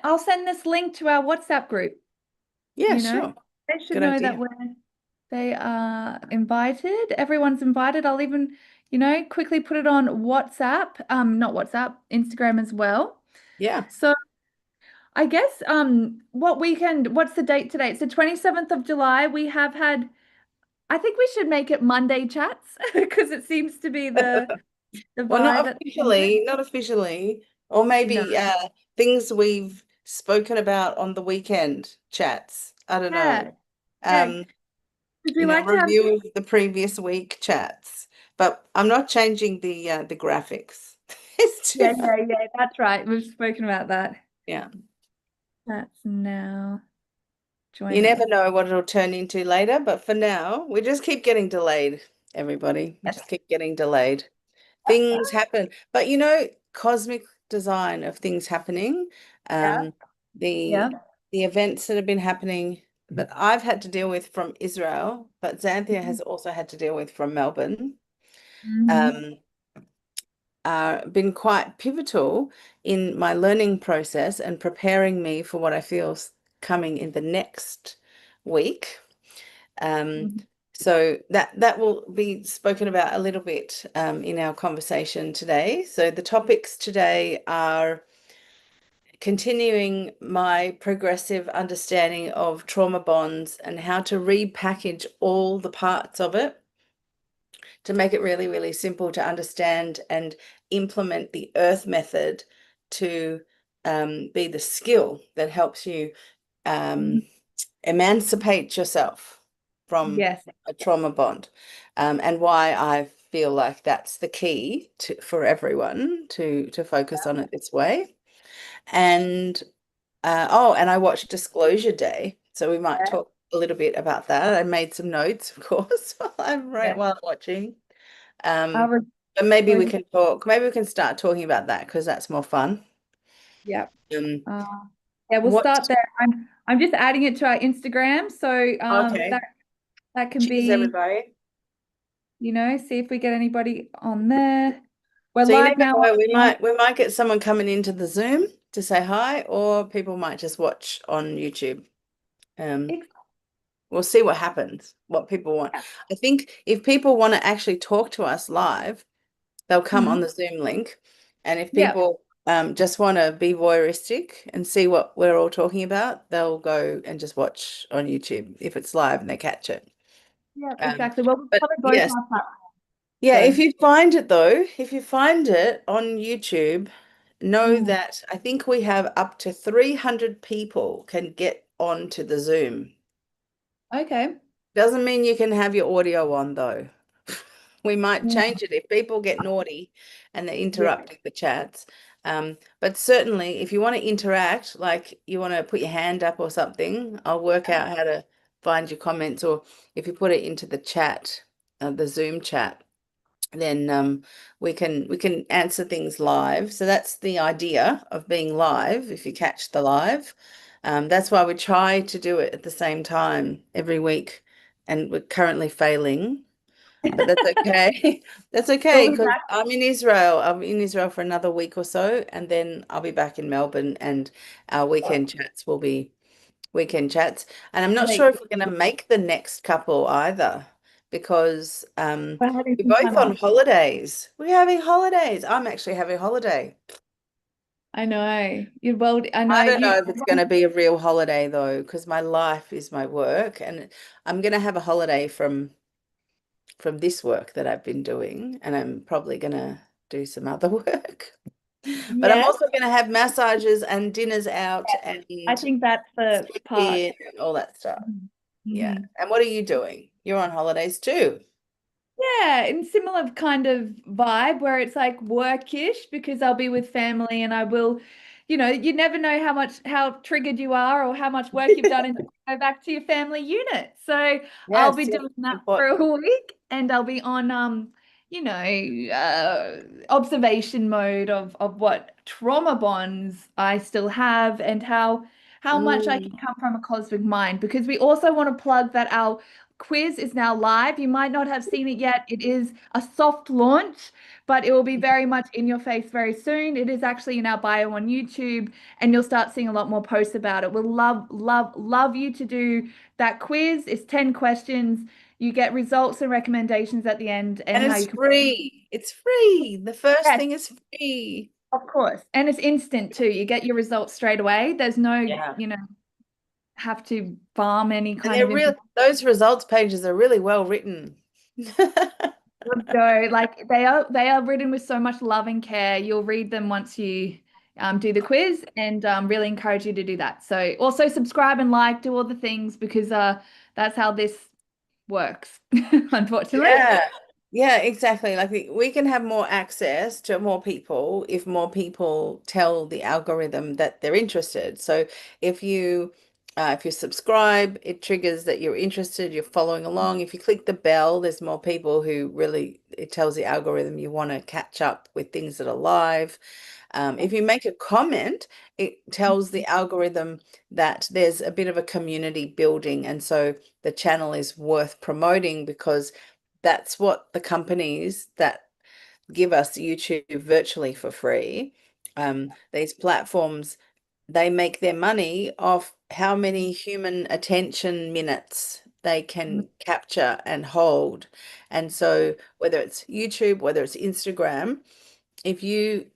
I'll send this link to our WhatsApp group, Yeah, you know. sure. They should Good know that idea. they are invited. Everyone's invited. I'll even, quickly put it on WhatsApp, not WhatsApp, Instagram as well. Yeah. So I guess what's the date today? It's the 27th of July. I think we should make it Monday chats because it seems to be the Well, vibe not at the moment. officially, not officially. Or No. maybe things we've spoken about on the weekend chats. I don't know. Yeah, yeah. Um, Because we like to have review of the previous week chats. But I'm not changing the graphics. It's too yeah, fun. yeah, yeah, that's right. We've spoken about that. Yeah. That's now You joining. never know what it'll turn into later, but for now, we just keep getting delayed, everybody. We Yes. just keep getting delayed. Things happen. But cosmic design of things happening, Yeah, um, yeah. the events that have been happening that I've had to deal with from Israel, but Xanthia has also had to deal with from Melbourne, Mm-hmm. um, been quite pivotal in my learning process and preparing me for what I feel coming in the next week. Um, Mm-hmm. so that will be spoken about a little bit in our conversation today. So the topics today are continuing my progressive understanding of trauma bonds and how to repackage all the parts of it to make it really, really simple to understand and implement the earth method to be the skill that helps you Mm-hmm. emancipate yourself from Yes. a trauma bond, and why I feel like that's the key for everyone to focus on it this way. And and I watched Disclosure Day, so we might Yeah. talk a little bit about that. I made some notes, of course, Yeah. while watching. Our Um, re- but maybe we closure. can talk. Maybe we can start talking about that because that's more fun. Yeah. Um, Uh, yeah, we'll what? start there. I'm just adding it to our Instagram, so Okay. that can Cheers, be, everybody. see if we get anybody on there. We're So you live never now know. on We might get someone coming into the Zoom to say hi, or people might just watch on YouTube. Um, X. we'll see what happens, what people want. I think if people want to actually talk to us live, they'll come on Mhm. the Zoom link. And if Yeah. people just want to be voyeuristic and see what we're all talking about, they'll go and just watch on YouTube if it's live and they catch it. Yeah, Um, exactly. Well, we but cover both yes, our platforms. yeah, if So, you find it though, if you find it on YouTube, know mm, that I think we have up to 300 people can get onto the Zoom. okay. Doesn't mean you can have your audio on though. We might Mm, change it if people get naughty and they're yeah. interrupting the chats. But certainly, if you want to interact, like you want to put your hand up or something, I'll work out how to find your comments, or if you put it into the chat, the Zoom chat, then we can answer things live. So that's the idea of being live, if you catch the live. That's why we try to do it at the same time every week, and we're currently failing. But that's okay. That's We'll okay be because back. I'm in Israel. I'm in Israel for another week or so, and then I'll be back in Melbourne, and our weekend chats will be weekend chats. And I'm not sure if Amazing. we're going to make the next couple either, because We're having we're some both time on off. holidays. We're having holidays. I'm actually having a holiday. I know. Well, I know I don't know you. if it's going to be a real holiday though, because my life is my work, and I'm going to have a holiday from this work that I've been doing, and I'm probably going to do some other work. But I'm Yes, also going to have massages and dinners out yes. and I think that's the part. in and all that stuff. Yeah. Mm-hmm. And what are you doing? You're on holidays too. Yeah, in similar kind of vibe where it's like workish because I'll be with family and I will, you never know how triggered you are or how much work you've done and go back to your family unit. So I'll Yes, be yes, doing that for important. a week and I'll be on observation mode of what trauma bonds I still have and how much I Mm, can come from a cosmic mind because we also want to plug that our quiz is now live. You might not have seen it yet. It is a soft launch, but it will be very much in your face very soon. It is actually in our bio on YouTube, and you'll start seeing a lot more posts about it. We'll love, love, love you to do that quiz. It's 10 questions. You get results and recommendations at the end and And how it's you can. free. It's free. The first Yes, thing is free. of course. And it's instant too. You get your results straight away. There's no, Yeah. have to farm any And kind they're of real, information. those results pages are really well written. Go. Like they are written with so much love and care. You'll read them once you do the quiz, and really encourage you to do that. So also subscribe and like, do all the things, because that's how this works, unfortunately. Yeah. Yeah, exactly. Like we can have more access to more people if more people tell the algorithm that they're interested. So if you subscribe, it triggers that you're interested, you're following along. If you click the bell, there's more people who really, it tells the algorithm you want to catch up with things that are live. If you make a comment, it tells the algorithm that there's a bit of a community building, and so the channel is worth promoting, because that's what the companies that give us YouTube virtually for free, these platforms, they make their money off how many human attention minutes they can capture and hold. And so whether it's YouTube, whether it's Instagram, if you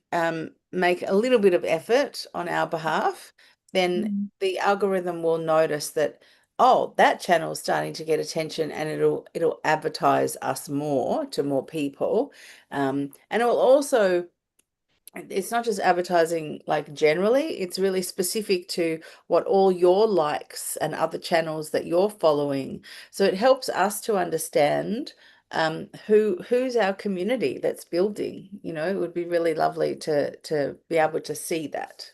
make a little bit of effort on our behalf, then Mm. the algorithm will notice that, oh, that channel is starting to get attention, and it'll advertise us more to more people. And it will also, it's not just advertising like generally, it's really specific to what all your likes and other channels that you're following. So it helps us to understand who's our community that's building. It would be really lovely to be able to see that.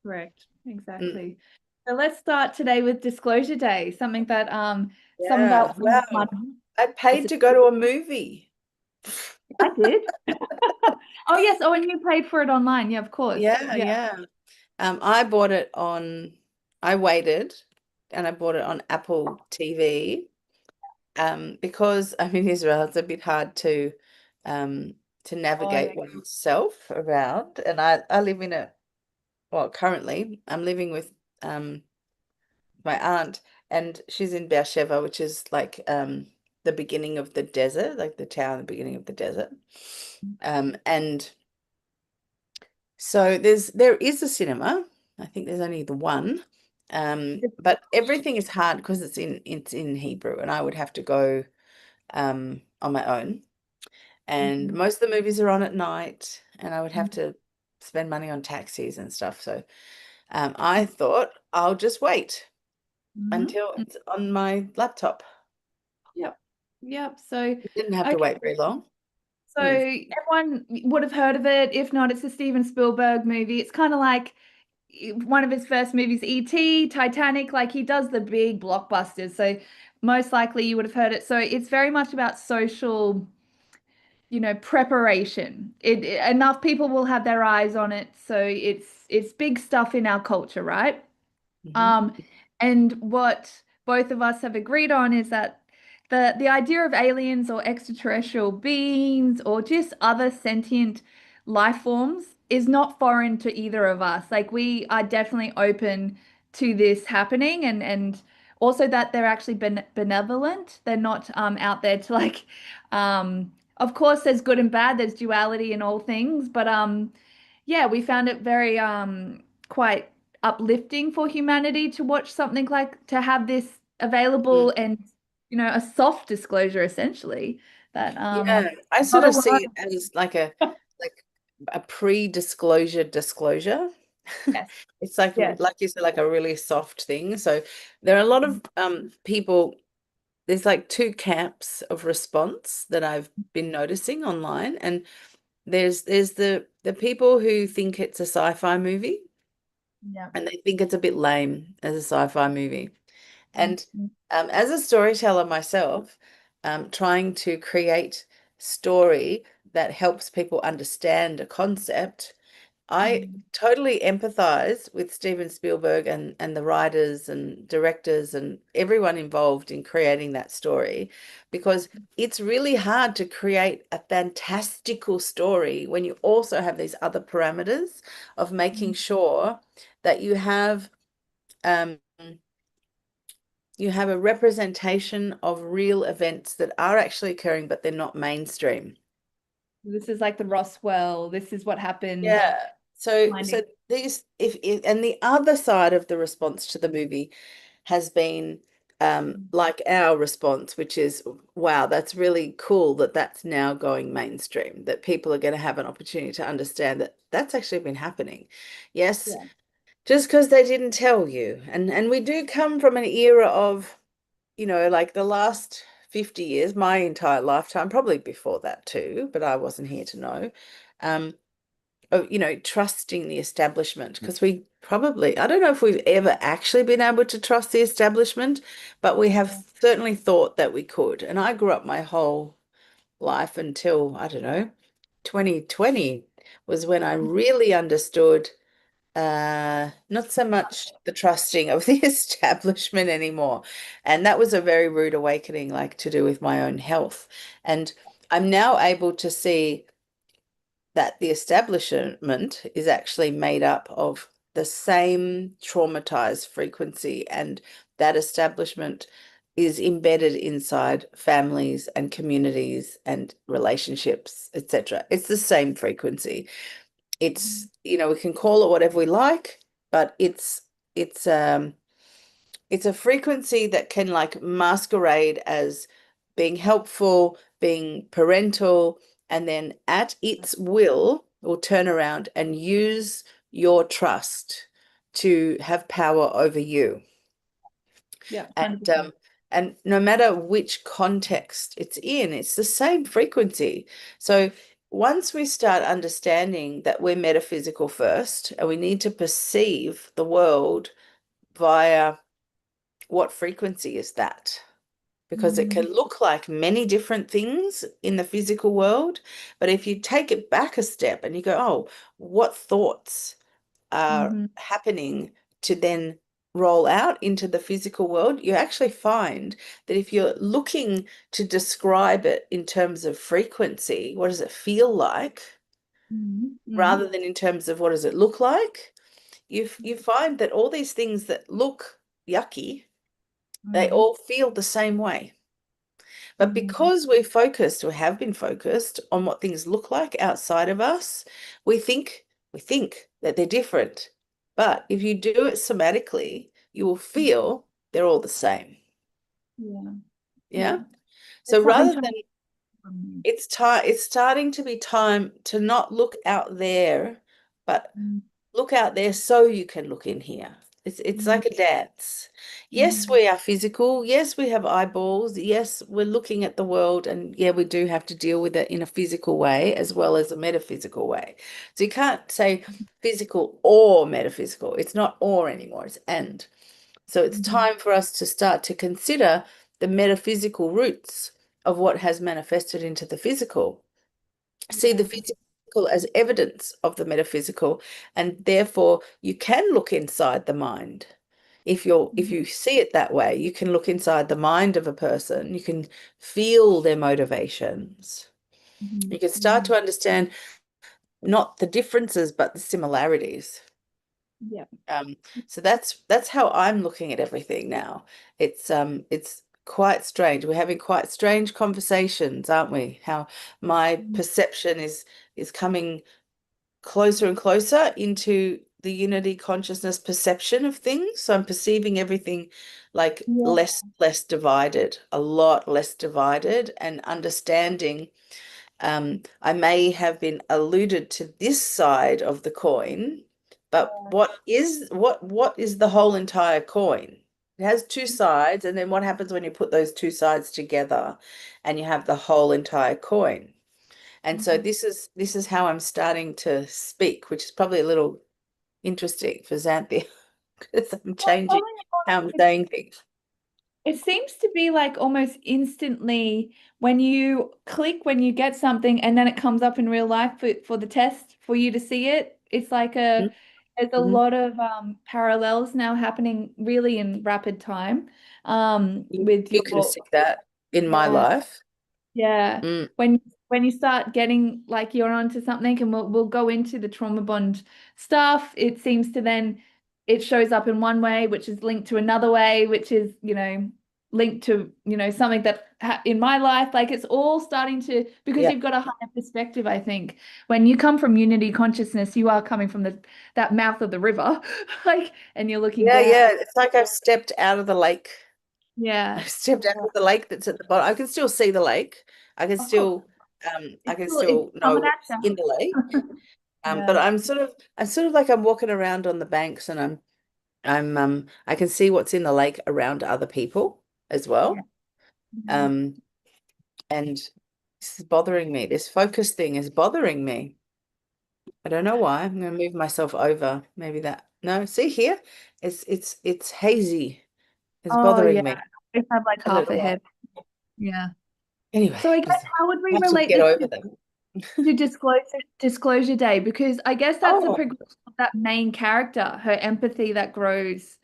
Correct. Mm, Exactly. So let's start today with Disclosure Day, something that some of yeah. our Wow. I paid to go to a movie. I did. Oh yes. Oh, and you paid for it online. Yeah, of course. Yeah, Yeah. yeah. I bought it on, I waited and I bought it on Apple TV, because I'm in Israel, it's a bit hard to Oh yeah. navigate oneself around. And I live in well, currently I'm living with um my aunt, and she's in Beersheba, which is like the beginning of the desert, like the town at the beginning of the desert. And so there is a cinema. I think there's only the one. But everything is hard because it's in Hebrew, and I would have to go on my own. And Mhm. most of the movies are on at night, and I would have to spend money on taxis and stuff. So I thought I'll just wait Mhm. until it's on my laptop. Yep. Yep. So, Didn't have to okay. wait very long. So It was, everyone would have heard of it. If not, it's a Steven Spielberg movie. It's kind of like one of his first movies, E.T., Titanic. Like he does the big blockbusters. So most likely you would have heard it. So it's very much about social, preparation. Enough people will have their eyes on it. So it's big stuff in our culture, right? mhm. Um, and what both of us have agreed on is that the idea of aliens or extraterrestrial beings or just other sentient life forms is not foreign to either of us. Like we are definitely open to this happening, and also that they're actually benevolent. They're not out there to like of course there's good and bad, there's duality in all things, but yeah, we found it very quite uplifting for humanity to watch something like to have this Mm. available, and a soft disclosure essentially that Yeah, I sort not a of lot. see it as like a pre-disclosure disclosure. Yes, It's like yes. like you said, like a really soft thing. So there are a lot of people. There's like two camps of response that I've been noticing online, and there's the people who think it's a sci-fi movie, Yeah. and they think it's a bit lame as a sci-fi movie. And Mhm. as a storyteller myself, trying to create story that helps people understand a concept, I Mm. totally empathize with Steven Spielberg and the writers and directors and everyone involved in creating that story, because it's really hard to create a fantastical story when you also have these other parameters of making Mm. sure that um, you have a representation of real events that are actually occurring, but they're not mainstream. This is like the Roswell. This is what happened. Yeah. So Finding. these if and the other side of the response to the movie has been like our response, which is, wow, that's really cool that that's now going mainstream, that people are going to have an opportunity to understand that that's actually been happening. Yes, Yeah. just because they didn't tell you. And we do come from an era of, like the last 50 years, my entire lifetime, probably before that too, but I wasn't here to know. Um, of, trusting the establishment, because we probably, I don't know if we've ever actually been able to trust the establishment, but we have certainly thought that we could. And I grew up my whole life until, I don't know, 2020 was when I really understood not so much the trusting of the establishment anymore. And that was a very rude awakening, like to do with my own health. And I'm now able to see that the establishment is actually made up of the same traumatized frequency, and that establishment is embedded inside families and communities and relationships, etc. It's the same frequency. We can call it whatever we like, but it's it's a frequency that can like masquerade as being helpful, being parental, and then at its will turn around and use your trust to have power over you. Yeah. And 100%. and no matter which context it's in, it's the same frequency. So once we start understanding that we're metaphysical first and we need to perceive the world via what frequency is that? Because it Mm. can look like many different things in the physical world. But if you take it back a step and you go, oh, what thoughts are Mhm. happening to then roll out into the physical world, you actually find that if you're looking to describe it in terms of frequency, what does it feel like, Mhm. Mhm. rather than in terms of what does it look like, you find that all these things that look yucky, they Mhm. all feel the same way. But Mhm. because we're focused or have been focused on what things look like outside of us, we think that they're different. But if you do it somatically, you will feel they're all the same. Yeah. Yeah. Yeah. So There's something rather to. than it's starting to be time to not look out there, but Mm. look out there so you can look in here. It's Mhm. like a dance. Yes, Mhm. we are physical. Yes, we have eyeballs. Yes, we're looking at the world, and yeah, we do have to deal with it in a physical way as well as a metaphysical way. So you can't say physical or metaphysical. It's not or anymore, it's and. So it's Mhm. time for us to start to consider the metaphysical roots of what has manifested into the physical, see the Yeah. physical as evidence of the metaphysical, and therefore you can look inside the mind. If Mhm. you see it that way, you can look inside the mind of a person, you can feel their motivations. Mhm. You can start Mhm. to understand not the differences but the similarities. Yeah. Um, so that's how I'm looking at everything now. It's quite strange. We're having quite strange conversations, aren't we? How my Mhm. perception is coming closer and closer into the unity consciousness perception of things. So I'm perceiving everything like Yeah. less divided, a lot less divided, and understanding. I may have been alluded to this side of the coin, but what is the whole entire coin? It has two sides, and then what happens when you put those two sides together and you have the whole entire coin? And so Mhm. this is how I'm starting to speak, which is probably a little interesting for Xanthia because I'm Well, changing how I'm it's saying things. It seems to be like almost instantly when you click, when you get something, and then it comes up in real life for the test for you to see it. It's like there's a Mhm. lot of parallels now happening really in rapid time You, with you can your see that in my yeah. life. Yeah. Mm, When you start getting like you're onto something and we'll go into the trauma bond stuff, it seems to then it shows up in one way, which is linked to another way, which is, linked to, something that ha in my life, like it's all starting to because yeah. you've got a higher perspective, I think. When you come from unity consciousness, you are coming from the that mouth of the river, like, and you're looking Yeah, down. yeah. It's like I've stepped out of the lake. Yeah. I've stepped out Yeah. of the lake that's at the bottom. I can still see the lake. I can Oh, still I can it's still know coming what's at in the lake. you. But Yeah. I'm sort of like I'm walking around on the banks and I can see what's in the lake around other people as Yeah. well. Mhm. Um and this is bothering me. This focus thing is bothering me. I don't know why. I'm going to move myself over. Maybe that. No, see here? It's hazy. It's Oh yeah, bothering me. I have like I don't half know a why. head. Yeah. Anyway, So I guess just how would we have to relate get this over them. to disclosure day? Because I guess that's the Oh, progression of that main character, her empathy that grows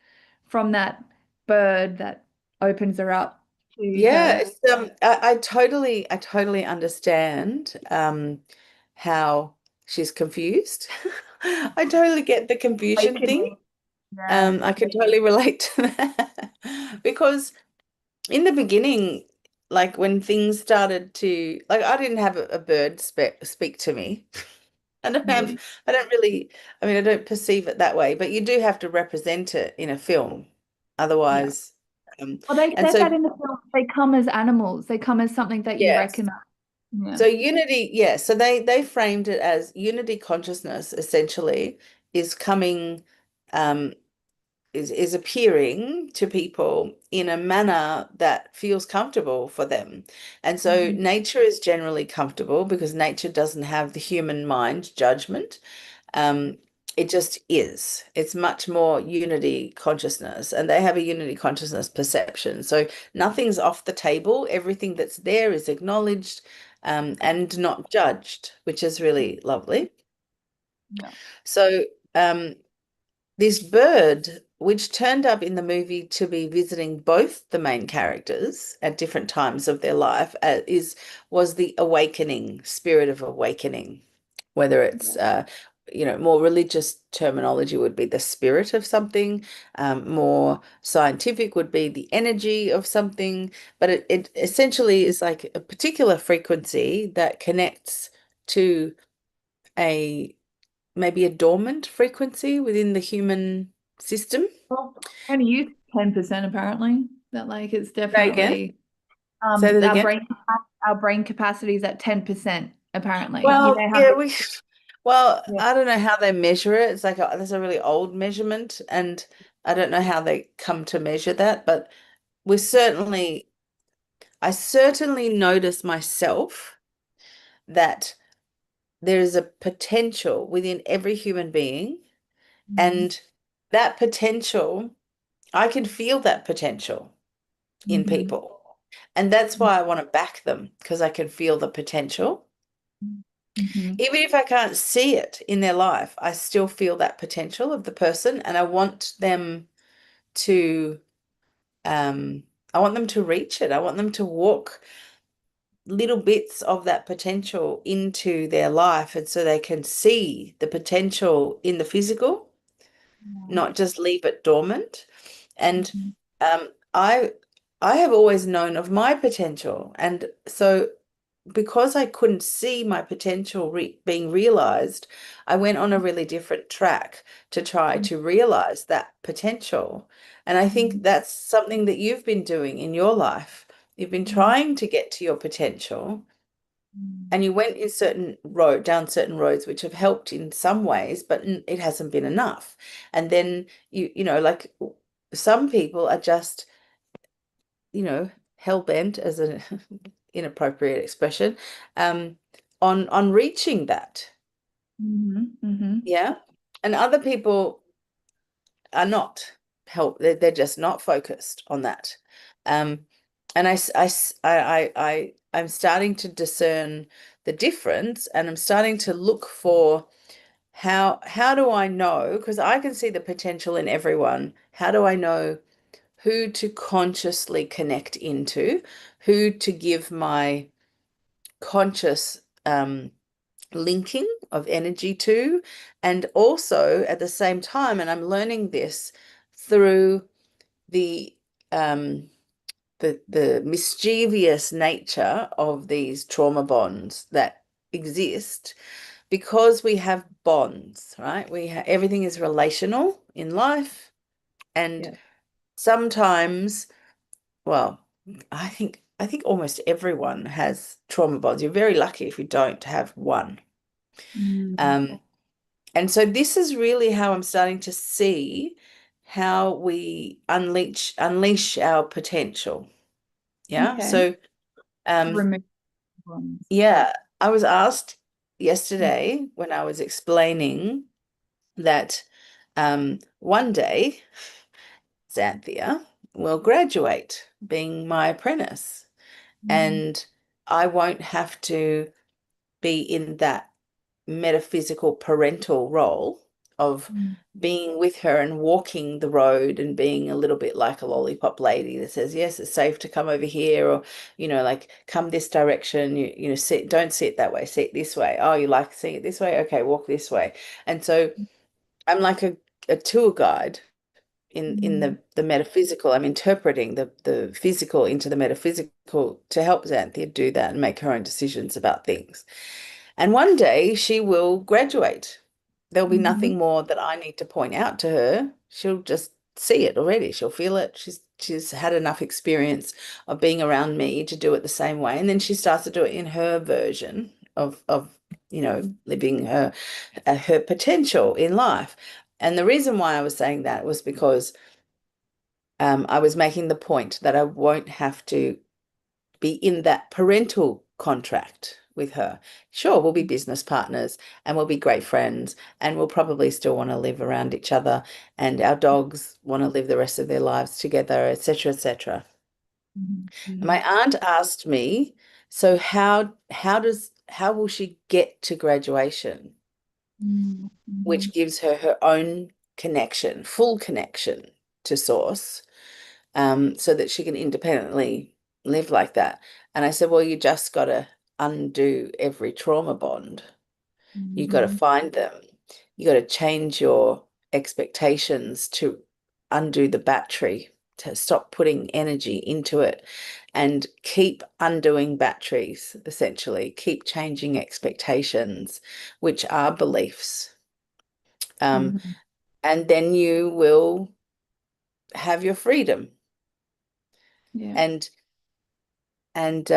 from that bird that opens her up to yeah, her. I totally understand how she's confused. I totally get the confusion thing. Awakening. Yeah. I can totally relate to that because in the beginning, like when things started to like, I didn't have a bird speak to me. I don't have, Mhm. I don't really, I mean, I don't perceive it that way, but you do have to represent it in a film. Yeah. Otherwise, um, Well, they and said so, that in the film. They come as animals. They come as something that you yes. recognize. Yeah. So unity, yeah. So they framed it as unity consciousness essentially is coming, um, is appearing to people in a manner that feels comfortable for them. And so Mhm. nature is generally comfortable because nature doesn't have the human mind judgment. Um, it just is. It's much more unity consciousness, and they have a unity consciousness perception. So nothing's off the table. Everything that's there is acknowledged, and not judged, which is really lovely. Yeah. So, this bird, which turned up in the movie to be visiting both the main characters at different times of their life, was the awakening, spirit of awakening. Whether it's more religious terminology would be the spirit of something, more scientific would be the energy of something, but it essentially is like a particular frequency that connects to a maybe a dormant frequency within the human system. Well, only use 10% apparently. That like it's Say again. definitely Say that again. our brain capacity is at 10% apparently. You Well, know how yeah, well, yeah. I don't know how they measure it. It's like there's a really old measurement, and I don't know how they come to measure that, but we certainly, I certainly notice myself that there is a potential within every human being, Mhm. and that potential, I can feel that potential in Mhm. people. And that's why I want to back them because I can feel the potential. Mhm. Even if I can't see it in their life, I still feel that potential of the person, and to um I want them to reach it. I want them to walk little bits of that potential into their life, and so they can see the potential in the physical, Yeah. not just leave it dormant. And Mhm. um I have always known of my potential, and so because I couldn't see my potential being realized, I went on a really different track to try to realize that potential. And I think Mhm. that's something that you've been doing in your life. You've been Mhm. trying to get to your potential, Mhm. and you went in down certain roads, which have helped in some ways, but it hasn't been enough. And then like some people are just, hell bent, as an inappropriate expression, um, on reaching that. Mhm. Mhm. Yeah. And other people are not they're just not focused on that. Um, and I'm starting to discern the difference, and I'm starting to look for how do I know? Because I can see the potential in everyone. How do I know who to consciously connect into, who to give my conscious linking of energy to, and also at the same time, and I'm learning this through the um, the mischievous nature of these trauma bonds that exist because we have bonds, right? Everything is relational in life, and Yeah. sometimes, well, I think almost everyone has trauma bonds. You're very lucky if you don't have one. Mm. Um, and so this is really how I'm starting to see how we unleash our potential. Yeah. Okay. So To um remove ones. yeah, I was asked Mm. yesterday when I was explaining that one day Xanthia will graduate being my apprentice, Mm. and I won't have to be in that metaphysical parental role of Mm. being with her and walking the road and being a little bit like a lollipop lady that says, yes, it's safe to come over here, or, like come this direction, sit, don't sit that way, sit this way. Oh, you like seeing it this way? Okay, walk this way. And so I'm like a tour guide in Mm. the metaphysical. I'm interpreting the physical into the metaphysical to help Xanthia do that and make her own decisions about things. And one day she will graduate. There'll be Mhm. nothing more that I need to point out to her. She'll just see it already. She'll feel it. She's had enough experience of being around me to do it the same way. And then she starts to do it in her version of living her potential in life. And the reason why I was saying that was because I was making the point that I won't have to be in that parental contract with her. Sure, we'll be business partners and we'll be great friends, and we'll probably still want to live around each other, and our dogs want to live the rest of their lives together, etc., etc. Mhm. My Mhm. aunt asked me, so how will she get to graduation, Mhm. which Mhm. gives her her own connection, full connection to source, so that she can independently live like that. And I said, well, you just got to undo every trauma bond. You got to Mhm. find them. You got to change your expectations to undo the battery, to stop putting energy into it and keep undoing batteries, essentially, keep changing expectations, which are beliefs. Um, Mhm. and then you will have your freedom. Yeah. And and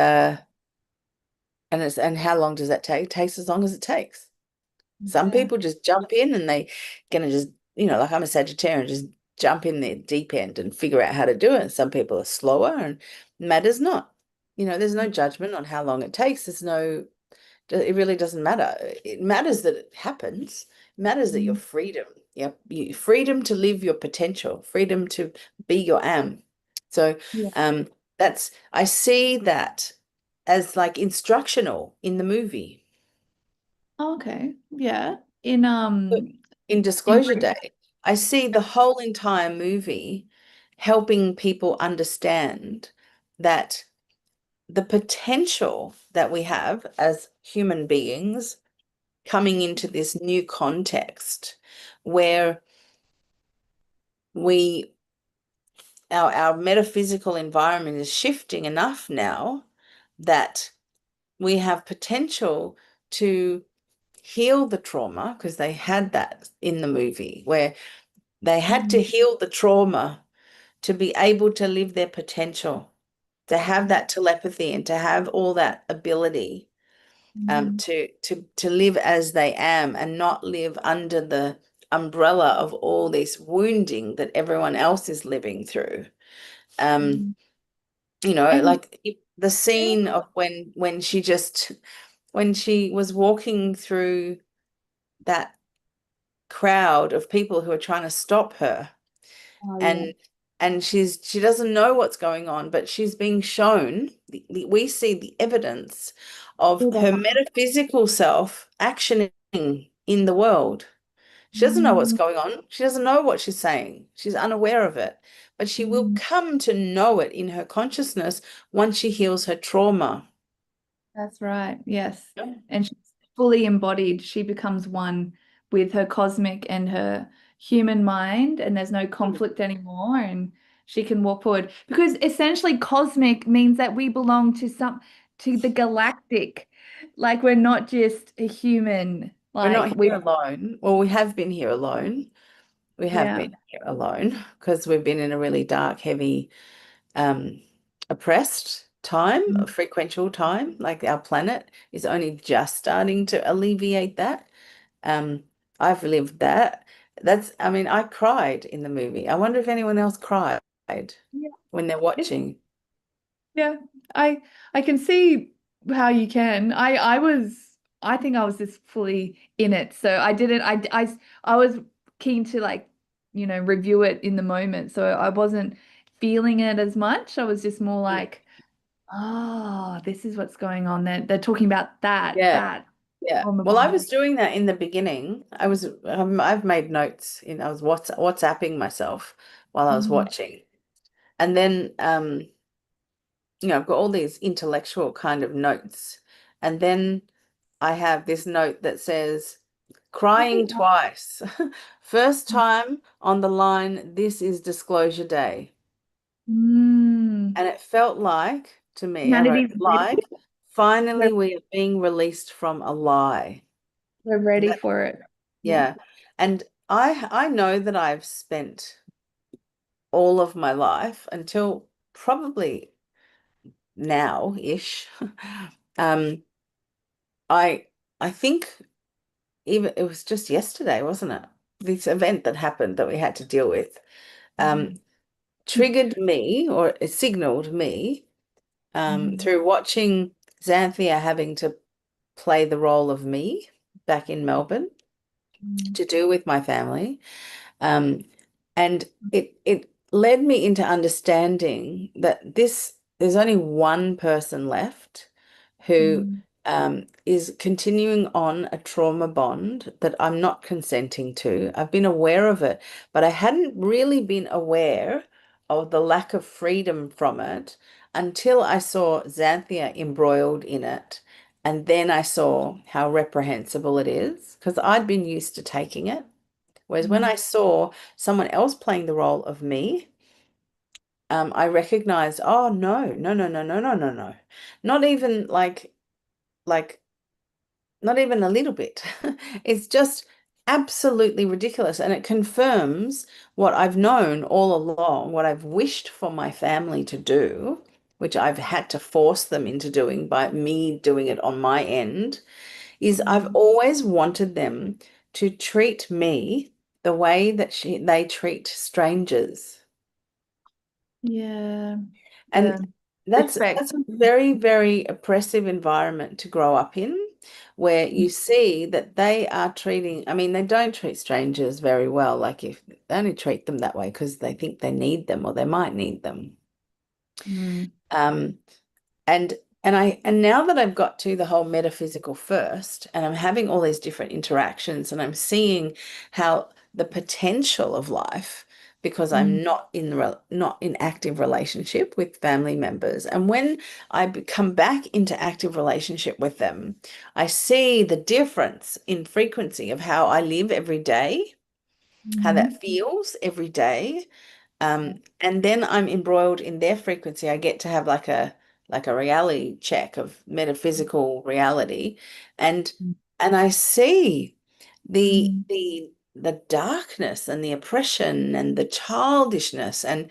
how long does that take? It takes as long as it takes. Some Yeah. people just jump in and they gonna just, like I'm a Sagittarian, just jump in the deep end and figure out how to do it. And some people are slower, and matters not. There's no judgment on how long it takes. It really doesn't matter. It matters that it happens. It matters that your Mhm. freedom, freedom to live your potential, freedom to be your am. So Yeah. um I see that as like instructional in the movie. Okay. Yeah. In In in Disclosure Day, I see the whole entire movie helping people understand that the potential that we have as human beings coming into this new context where we our metaphysical environment is shifting enough now that we have potential to heal the trauma, because they had that in the movie where they had to Mhm. heal the trauma to be able to live their potential, to have that telepathy and to have all that ability, Mhm. to live as they am and not live under the umbrella of all this wounding that everyone else is living through. Um, Mhm. And like the scene of when she was walking through that crowd of people who are trying to stop her, oh yeah. and and she doesn't know what's going on, but she's being shown, we see the evidence of Through the her light. metaphysical self actioning in the world. She doesn't know what's Mm, going on. She doesn't know what she's saying. She's unaware of it. But she will mm. come to know it in her consciousness once she heals her trauma. That's right. Yes. Yeah. And she's fully embodied. She becomes one with her cosmic and her human mind, and there's no conflict anymore. And she can walk forward because essentially cosmic means that we belong to the galactic. Like we're not just a human. We're Like not we, here alone. Well, we have been here alone. We have yeah. been here alone because we've been in a really dark, heavy, um, oppressed time, a Mm. frequential time. Like our planet is only just starting to alleviate that. Um, I've lived that. I mean, I cried in the movie. I wonder if anyone else cried Yeah. when they're It's watching. Yeah, I can see how you can. I think I was just fully in it. So I didn't I was keen to like, review it in the moment. So I wasn't feeling it as much. I was just more like, oh, this is what's going on. They're talking about Yeah, that yeah. on the Well, I bond. was doing that in the beginning. I've made notes, I was WhatsApping myself while I was Mm. watching. And then, I've got all these intellectual kind of notes. And then I have this note that says, crying twice. First time on the line, this is disclosure day. Mm. And it felt like, to me, I wrote, Humanity's ready. like, finally we are being released from a lie. We're ready That, for it. Yeah. yeah. And I know that I've spent all of my life until probably now-ish. Um, I I think even it was just yesterday, wasn't it? This event that happened that we had to deal with, um, Mm. triggered me, or it signaled me, Mm. through watching Xanthia having to play the role of me back in Melbourne Mm. to do with my family. Um, and it led me into understanding that there's only one person left who, Mm. is continuing on a trauma bond that I'm not consenting to. I've been aware of it, but I hadn't really been aware of the lack of freedom from it until I saw Xanthia embroiled in it. And then I saw how reprehensible it is because I'd been used to taking it. Whereas when Mm. I saw someone else playing the role of me, I recognized, oh no, no, no, no, no, no, no, no. Not even like not even a little bit. It's just absolutely ridiculous. And it confirms what I've known all along, what I've wished for my family to do, which I've had to force them into doing by me doing it on my end, is I've Mm. always wanted them to treat me the way that they treat strangers. Yeah. And Yeah. Respect. that's a very, very oppressive environment to grow up in, where you see that they are treating, I mean, they don't treat strangers very well. Like if they only treat them that way because they think they need them or they might need them. Mm. Um, And and now that I've got to the whole metaphysical first, and I'm having all these different interactions, and I'm seeing how the potential of life, because Mm. I'm not in active relationship with family members, and when come back into active relationship with them, I see the difference in frequency of how I live every day, how that Mhm. feels every day, and then I'm embroiled in their frequency. I get to have like a reality check of metaphysical reality, and and I see the Mm. the the darkness and the oppression and the childishness and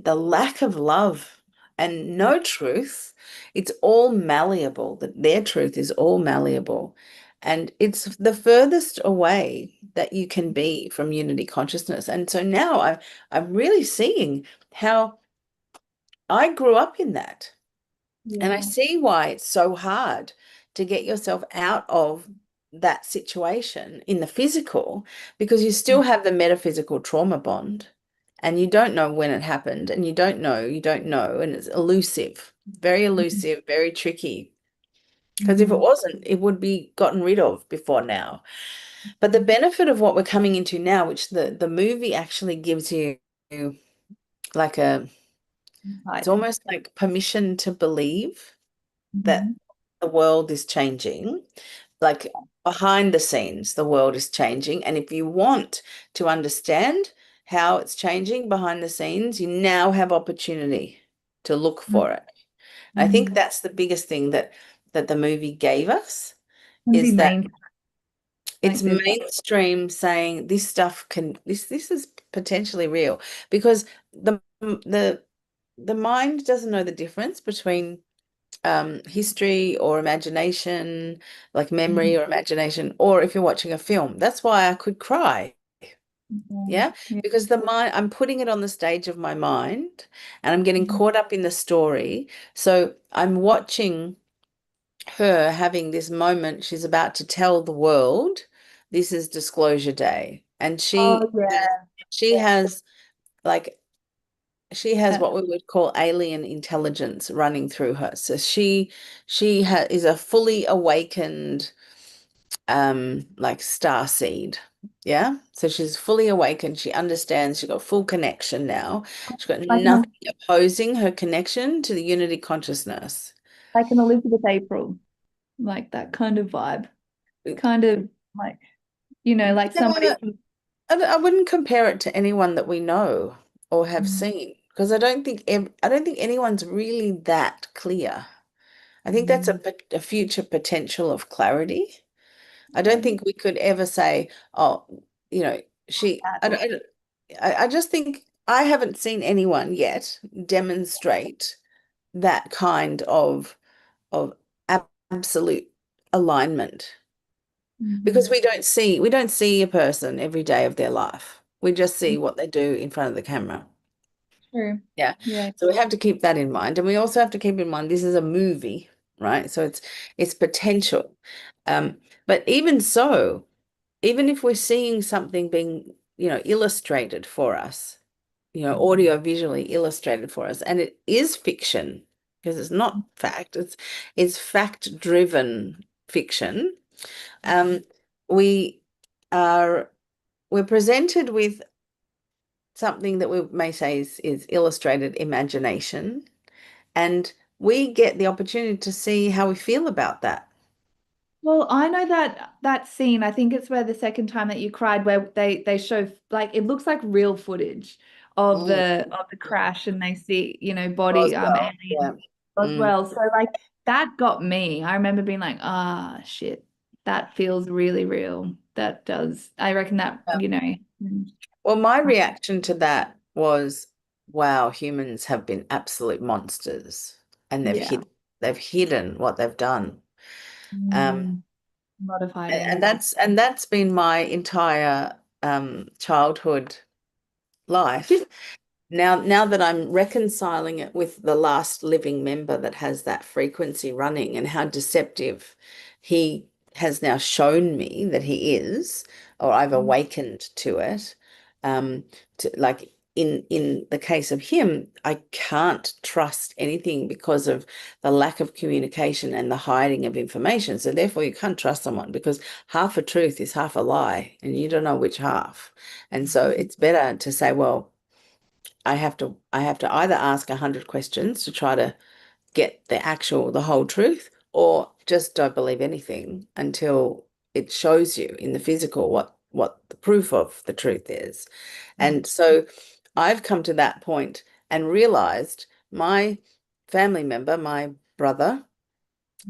the lack of love and no truth. It's all malleable, that their truth is all malleable. And it's the furthest away that you can be from unity consciousness. And so now I'm really seeing how I grew up in that. And I Yeah. see why it's so hard to get yourself out of that situation in the physical, because you still have the metaphysical trauma bond and you don't know when it happened, and you don't know, and it's elusive, very elusive, very tricky. Because if it wasn't, it would be gotten rid of before now. But the benefit of what we're coming into now, which the movie actually gives you like it's almost like permission to believe that the world is changing. Like behind the scenes, the world is changing. And if you want to understand how it's changing behind the scenes, you now have opportunity to look for it. I think that's the biggest thing that the movie gave us, is that it's mainstream saying this stuff this is potentially real, because the mind doesn't know the difference between history or imagination, like memory or imagination, or if you're watching a film. That's why I could cry. Yeah, because the mind, I'm putting it on the stage of my mind and I'm getting caught up in the story. So I'm watching her having this moment. She's about to tell the world this is disclosure day. And she has like she has what we would call alien intelligence running through her. So is a fully awakened like star seed. Yeah. So she's fully awakened. She understands. She's got full connection now. She's got nothing opposing her connection to the unity consciousness. Like an Elizabeth April, like that kind of vibe. Kind of like, like somebody. I wouldn't compare it to anyone that we know or have seen, because I don't think anyone's really that clear. I think that's a future potential of clarity. I don't think we could ever say, oh, I just think I haven't seen anyone yet demonstrate that kind of absolute alignment, because we don't see a person every day of their life. We just see what they do in front of the camera. True. Yeah. So we have to keep that in mind. And we also have to keep in mind this is a movie, right? So it's potential. But even so, even if we're seeing something being, illustrated for us, audio visually illustrated for us, and it is fiction, because it's not fact, it's fact-driven fiction. We are we're presented with something that we may say is illustrated imagination, and we get the opportunity to see how we feel about that. Well, I know that scene. I think it's where the second time that you cried, where they show, like, it looks like real footage of the crash, and they see, body Roswell, alien as well. So like that got me. I remember being like, ah, shit, that feels really real. That does. I reckon that, Well, my reaction to that was, wow, humans have been absolute monsters, and they've hidden what they've done. A lot of hiding. And that's been my entire childhood life. Now that I'm reconciling it with the last living member that has that frequency running, and how deceptive he has now shown me that he is, or I've awakened to it. Like in the case of him, I can't trust anything because of the lack of communication and the hiding of information. So therefore, you can't trust someone, because half a truth is half a lie, and you don't know which half. And so it's better to say, well, I have to either ask 100 questions to try to get the whole truth, or just don't believe anything until it shows you in the physical what the proof of the truth is. And so I've come to that point and realized my family member, my brother,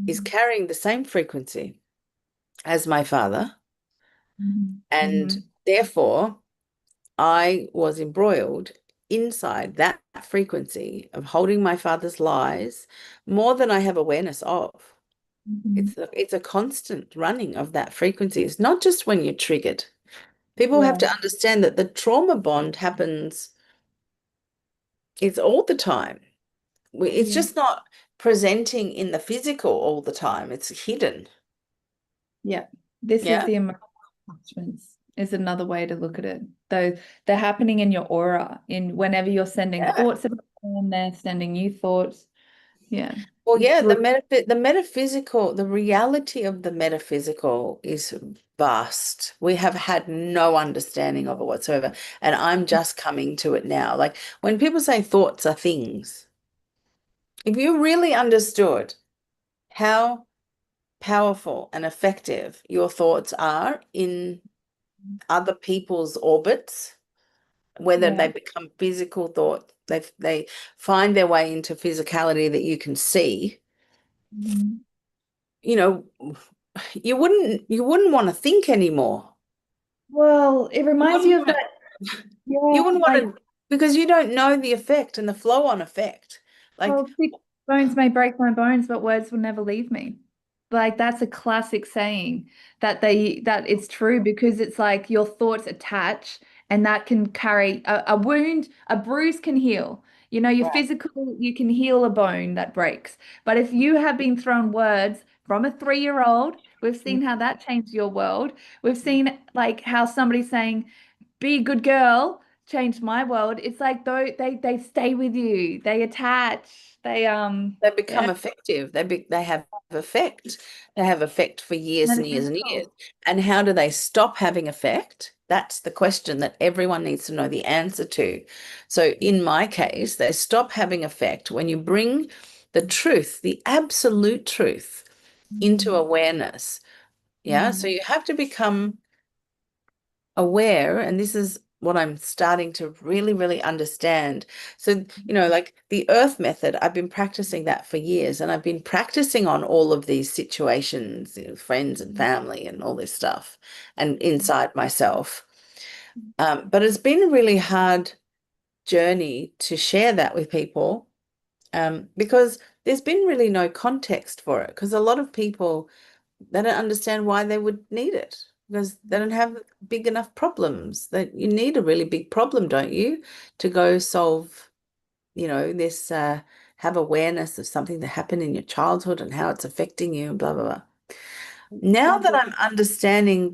is carrying the same frequency as my father. And therefore, I was embroiled inside that frequency of holding my father's lies more than I have awareness of. It's a constant running of that frequency. It's not just when you're triggered. People have to understand that the trauma bond happens, it's all the time. It's just not presenting in the physical all the time. It's hidden. Yeah. This is the emotional attachments. is another way to look at it. Though they're happening in your aura, in whenever you're sending Yeah. thoughts about them, they're sending you thoughts. Yeah. Well, It's yeah, re- the metaphysical, the reality of the metaphysical is vast. We have had no understanding of it whatsoever, and I'm just coming to it now. Like when people say thoughts are things, if you really understood how powerful and effective your thoughts are in other people's orbits, whether yeah. they become physical thought, they find their way into physicality that you can see, Mhm. you know, you wouldn't want to think anymore. Well, it You reminds you wouldn't of want that. to, you Yeah, wouldn't want like, to because you don't know the effect and the flow on effect. Like, well, thick bones may break my bones, but words will never leave me. Like that's a classic saying that it's true because it's like your thoughts attach and that can carry a wound, a bruise can heal. You know, your right, physical, you can heal a bone that breaks. But if you have been thrown words from a 3-year-old, we've seen how that changed your world. We've seen like how somebody saying, be a good girl changed my world. It's like though they stay with you. They attach. They they yeah, become effective. They have effect. They have effect for years and years and years. metaphysical. And how do they stop having effect? That's the question that everyone needs to know the answer to. So in my case, they stop having effect when you bring the truth, the absolute truth, into Mm, awareness. Yeah. So mm, you have to become aware, and this is what I'm starting to really, really understand. So, like the earth method, I've been practicing that for years, and I've been practicing on all of these situations, friends and family and all this stuff, and inside myself. But it's been a really hard journey to share that with people, because there's been really no context for it, because a lot of people they don't understand why they would need it because they don't have big enough problems. That you need a really big problem, don't you, to go solve, this have awareness of something that happened in your childhood and how it's affecting you and blah blah blah. Now that I'm understanding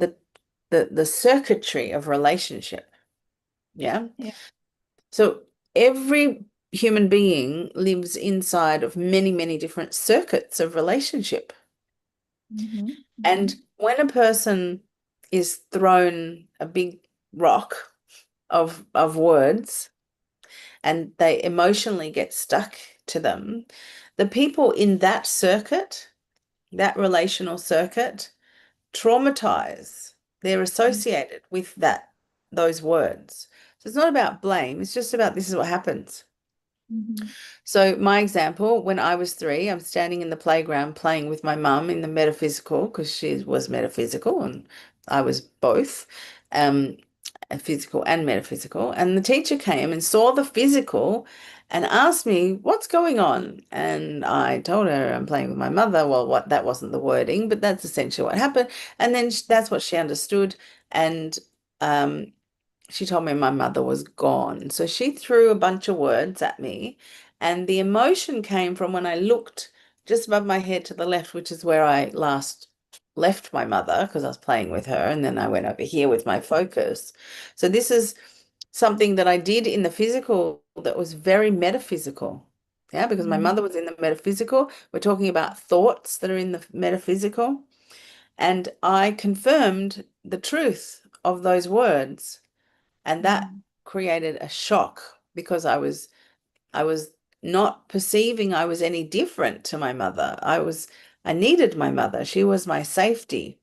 the circuitry of relationship, yeah. yeah. So every human being lives inside of many, many different circuits of relationship. Mm-hmm. And Mm-hmm. when a person is thrown a big rock of words and they emotionally get stuck to them, the people in that circuit, that relational circuit, traumatize. They're associated with those words. So it's not about blame, it's just about this is what happens. Mm-hmm. So, my example, when I was 3, I'm standing in the playground playing with my mum in the metaphysical because she was metaphysical and I was both, um, physical and metaphysical. And the teacher came and saw the physical and asked me, "What's going on?" And I told her I'm playing with my mother. Well, what that wasn't the wording, but that's essentially what happened. And then that's what she understood. And um, she told me my mother was gone. So she threw a bunch of words at me, and the emotion came from when I looked just above my head to the left, which is where I last left my mother because I was playing with her, and then I went over here with my focus. So this is something that I did in the physical that was very metaphysical. Yeah, because my Mm-hmm. mother was in the metaphysical. We're talking about thoughts that are in the metaphysical. And I confirmed the truth of those words. And that created a shock because I was not perceiving I was any different to my mother. I needed my mother. She was my safety.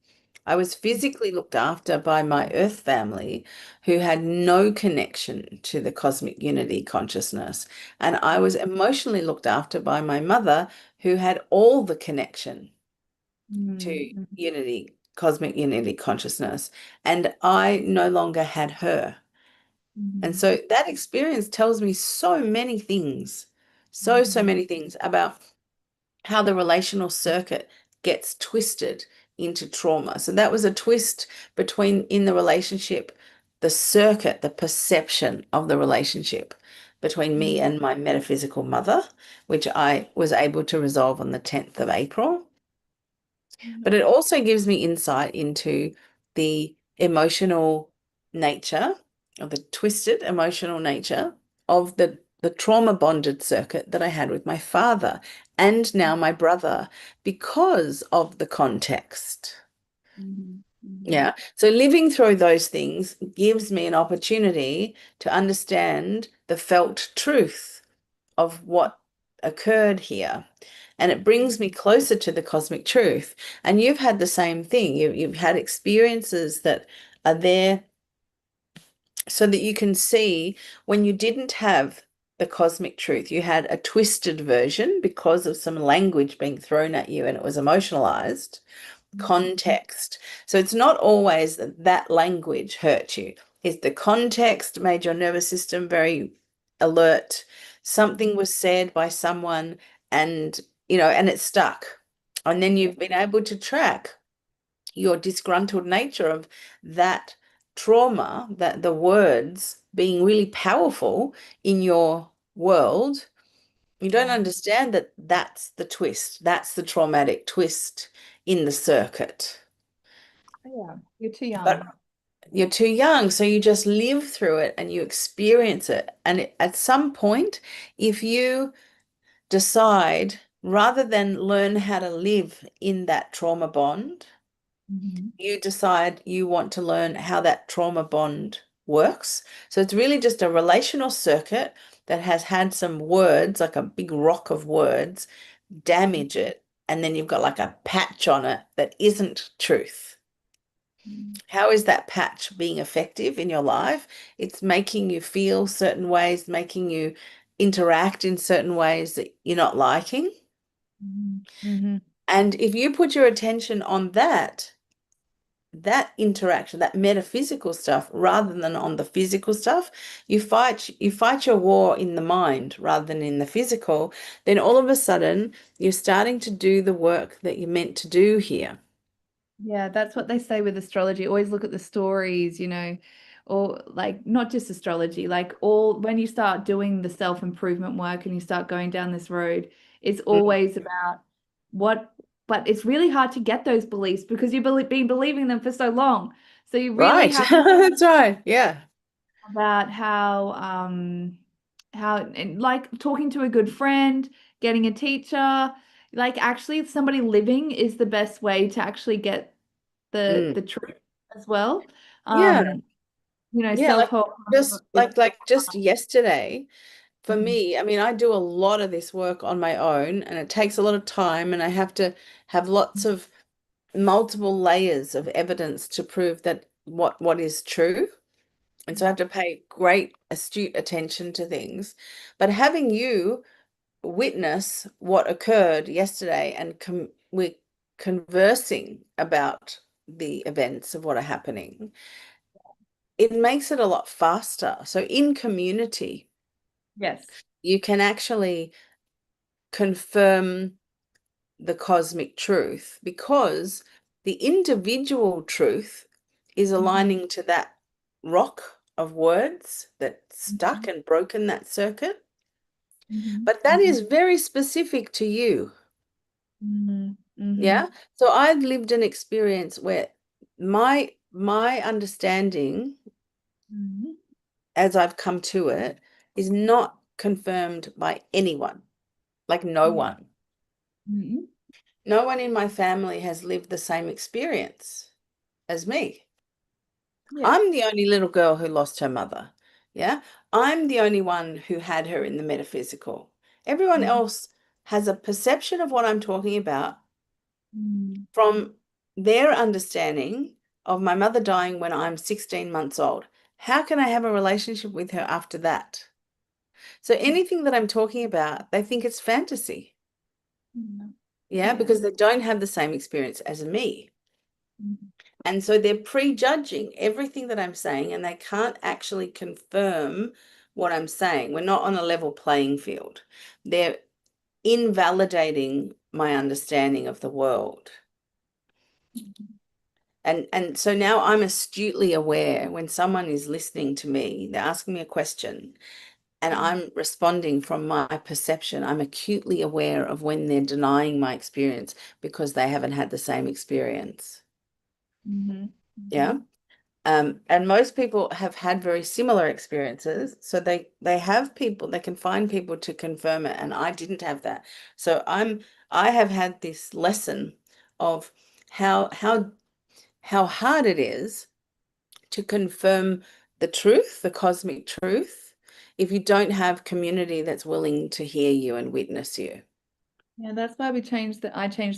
I was physically looked after by my earth family who had no connection to the cosmic unity consciousness. And I was emotionally looked after by my mother who had all the connection to Mm-hmm. unity, cosmic unity consciousness. And I no longer had her. And Mm-hmm. so that experience tells me so many things, so Mm-hmm. many things about how the relational circuit gets twisted into trauma. So that was a twist between in the relationship, the circuit, the perception of the relationship between me and my metaphysical mother, which I was able to resolve on the 10th of April. But it also gives me insight into the emotional nature, or the twisted emotional nature of the trauma bonded circuit that I had with my father and now my brother because of the context. Mhm. Mhm. Yeah. So living through those things gives me an opportunity to understand the felt truth of what occurred here. And it brings me closer to the cosmic truth. And you've had the same thing. You've had experiences that are there so that you can see when you didn't have the cosmic truth, you had a twisted version because of some language being thrown at you and it was emotionalized context. So it's not always that that language hurt you. It's the context made your nervous system very alert. Something was said by someone and, and it stuck. And then you've been able to track your disgruntled nature of that trauma, that the words being really powerful in your world. You don't Yeah. understand that that's the twist. That's the traumatic twist in the circuit. Yeah, you're too But young. you're too young, so you just live through it and you experience it. And at some point, if you decide, rather than learn how to live in that trauma bond, Mhm. you decide you want to learn how that trauma bond works. So it's really just a relational circuit that has had some words, like a big rock of words, damage it. And then you've got like a patch on it that isn't truth. Mhm. How is that patch being effective in your life? It's making you feel certain ways, making you interact in certain ways that you're not liking. Mhm. Mhm. And if you put your attention on that interaction, that metaphysical stuff, rather than on the physical stuff, you fight your war in the mind rather than in the physical, then all of a sudden you're starting to do the work that you're meant to do here. Yeah, that's what they say with astrology. Always look at the stories, or like not just astrology, like all when you start doing the self-improvement work and you start going down this road, it's Mm. always about what, but it's really hard to get those beliefs because been believing them for so long. So you really Right. have to That's right. Yeah. about how and like talking to a good friend, getting a teacher, like actually somebody living is the best way to actually get Mm. the truth as well. Yeah. Um, Yeah. Like self-help just is like just yesterday, for Mhm. me, I mean, I do a lot of this work on my own and it takes a lot of time and I have to have lots of multiple layers of evidence to prove that what is true. And so I Yeah. have to pay great astute attention to things. But having you witness what occurred yesterday and we're conversing about the events of what are happening, it makes it a lot faster. So in community, Yes. you can actually confirm the cosmic truth because the individual truth is Mhm. aligning to that rock of words that stuck Mhm. and broken that circuit. Mhm. But that Mhm. is very specific to you. Mhm. Mhm. Yeah. So I've lived an experience where my understanding Mhm. as I've come to it is not confirmed by anyone, like no Yeah. one. Mhm. No one in my family has lived the same experience as me. Yeah. I'm the only little girl who lost her mother. Yeah. I'm the only one who had her in the metaphysical. Everyone Mhm. else has a perception of what I'm talking about Mhm. from their understanding of my mother dying when I'm 16 months old. How can I have a relationship with her after that? So anything that I'm talking about, they think it's fantasy. Mhm. Yeah, Yeah. because they don't have the same experience as me. Mhm. And so they're prejudging everything that I'm saying, and they can't actually confirm what I'm saying. We're not on a level playing field. They're invalidating my understanding of the world. And so now I'm astutely aware when someone is listening to me, they're asking me a question, and Mhm. I'm responding from my perception. I'm acutely aware of when they're denying my experience because they haven't had the same experience. Mhm. Yeah. Mhm. And most people have had very similar experiences. So they have people, they can find people to confirm it. And I didn't have that. So I have had this lesson of how hard it is to confirm the truth, the cosmic truth, if you don't have community that's willing to hear you and witness you. Yeah, that's why I changed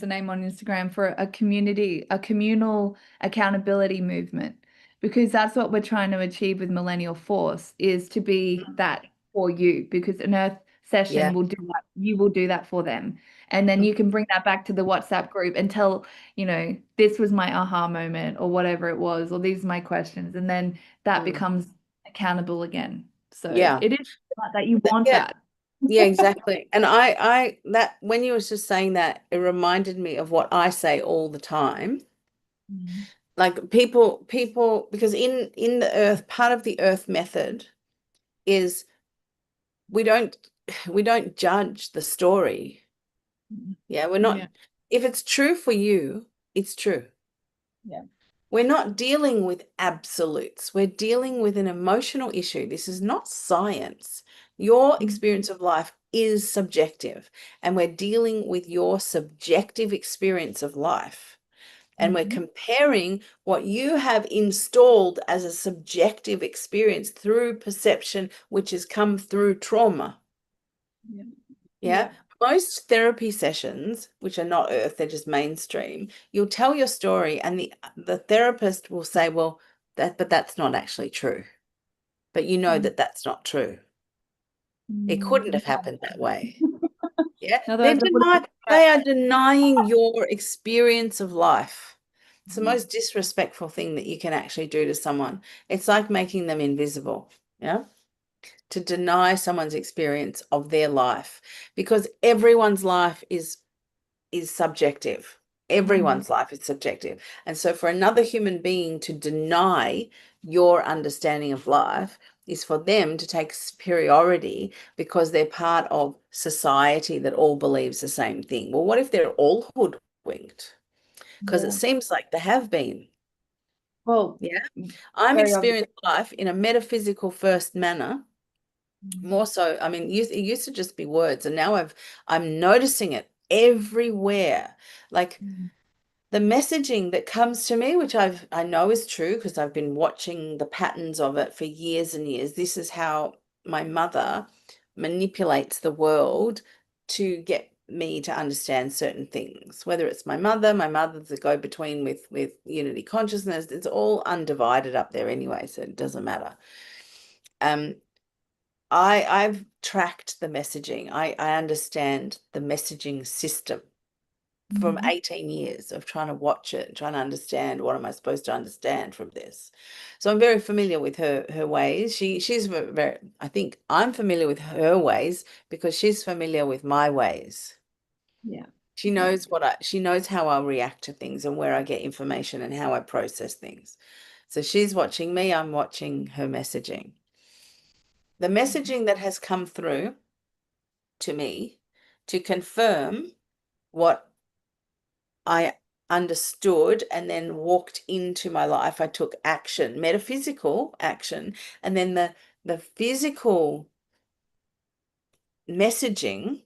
the name on Instagram for a community, a communal accountability movement, because that's what we're trying to achieve with Millennial Force is to be that for you, because an Earth Yeah. session will do that. You will do that for them. And then you can bring that back to the WhatsApp group and tell, this was my aha moment or whatever it was, or these are my questions. And then that Mm. becomes accountable again. So Yeah. it is that you want Yeah. that. Yeah, exactly. And I that when you was just saying that, it reminded me of what I say all the time. Mm. Like people, because in the earth, part of the earth method is we don't we don't judge the story. Yeah, we're not, Yeah. if it's true for you, it's true. Yeah. We're not dealing with absolutes. We're dealing with an emotional issue. This is not science. Your Mm. experience of life is subjective, and we're dealing with your subjective experience of life. And we're Mhm. comparing what you have installed as a subjective experience through perception, which has come through trauma. Yeah. Yeah. Yeah. Most therapy sessions, which are not earth, they're just mainstream, you'll tell your story and the therapist will say, well, but that's not actually true. But you know Mm. that that's not true. It couldn't Mm. have happened that way. Yeah. Otherwise, I would have. They are denying your experience of life. It's the Mm. most disrespectful thing that you can actually do to someone. It's like making them invisible. Yeah. To deny someone's experience of their life, because everyone's life is subjective. Mm. Everyone's life is subjective. And so for another human being to deny your understanding of life is for them to take superiority because they're part of society that all believes the same thing. Well, what if they're all hoodwinked? Because it Yeah. seems like they have been. Well, Yeah. I'm very obvious. experiencing life in a metaphysical first manner. Mm. More so, I mean, it used to just be words, and now I'm noticing it everywhere. Like Mm. the messaging that comes to me, which I know is true because I've been watching the patterns of it for years and years. This is how my mother manipulates the world to get me to understand certain things. Whether it's my mother's the go-between with unity consciousness. It's all undivided up there anyway, so it doesn't matter. Um, I've tracked the messaging. I understand the messaging system from Mhm. 18 years of trying to watch it, trying to understand what am I supposed to understand from this. So I'm very familiar with her ways. She's very, I think I'm familiar with her ways because she's familiar with my ways. Yeah. She Yeah. knows she knows how I react to things and where I get information and how I process things. So she's watching me, I'm watching her messaging. The messaging that has come through to me to confirm what I understood and then walked into my life. I took action, metaphysical action, and then the physical messaging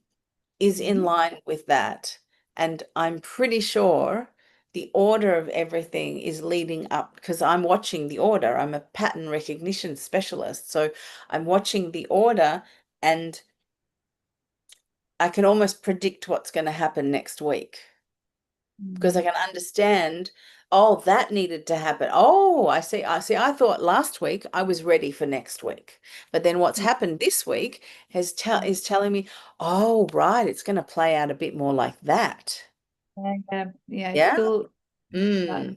is in Mhm. line with that. And I'm pretty sure the order of everything is leading up because I'm watching the order. I'm a pattern recognition specialist. So I'm watching the order and I can almost predict what's going to happen next week because I Mm. can understand, oh, that needed to happen. Oh, I see. I see. I thought last week I was ready for next week. But then what's Yeah. happened this week is telling me, oh, right, it's going to play out a bit more like that. Yeah. Yeah. It's Yeah. still that Mm. You're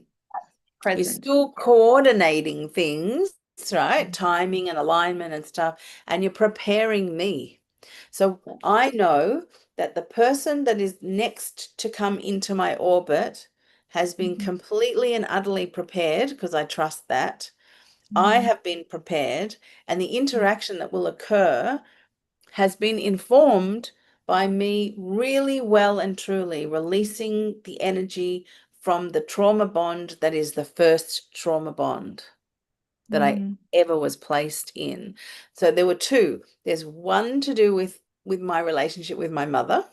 present. still coordinating things, right? Timing and alignment and stuff, and you're preparing me. So Yeah. I know that the person that is next to come into my orbit has been Mhm. completely and utterly prepared because I trust that. I Mhm. have been prepared, and the Yeah. interaction that will occur has been informed by me really well and truly releasing the energy from the trauma bond that is the first trauma bond. that I Mm. ever was placed in. So there were two. There's one to do with my relationship with my mother,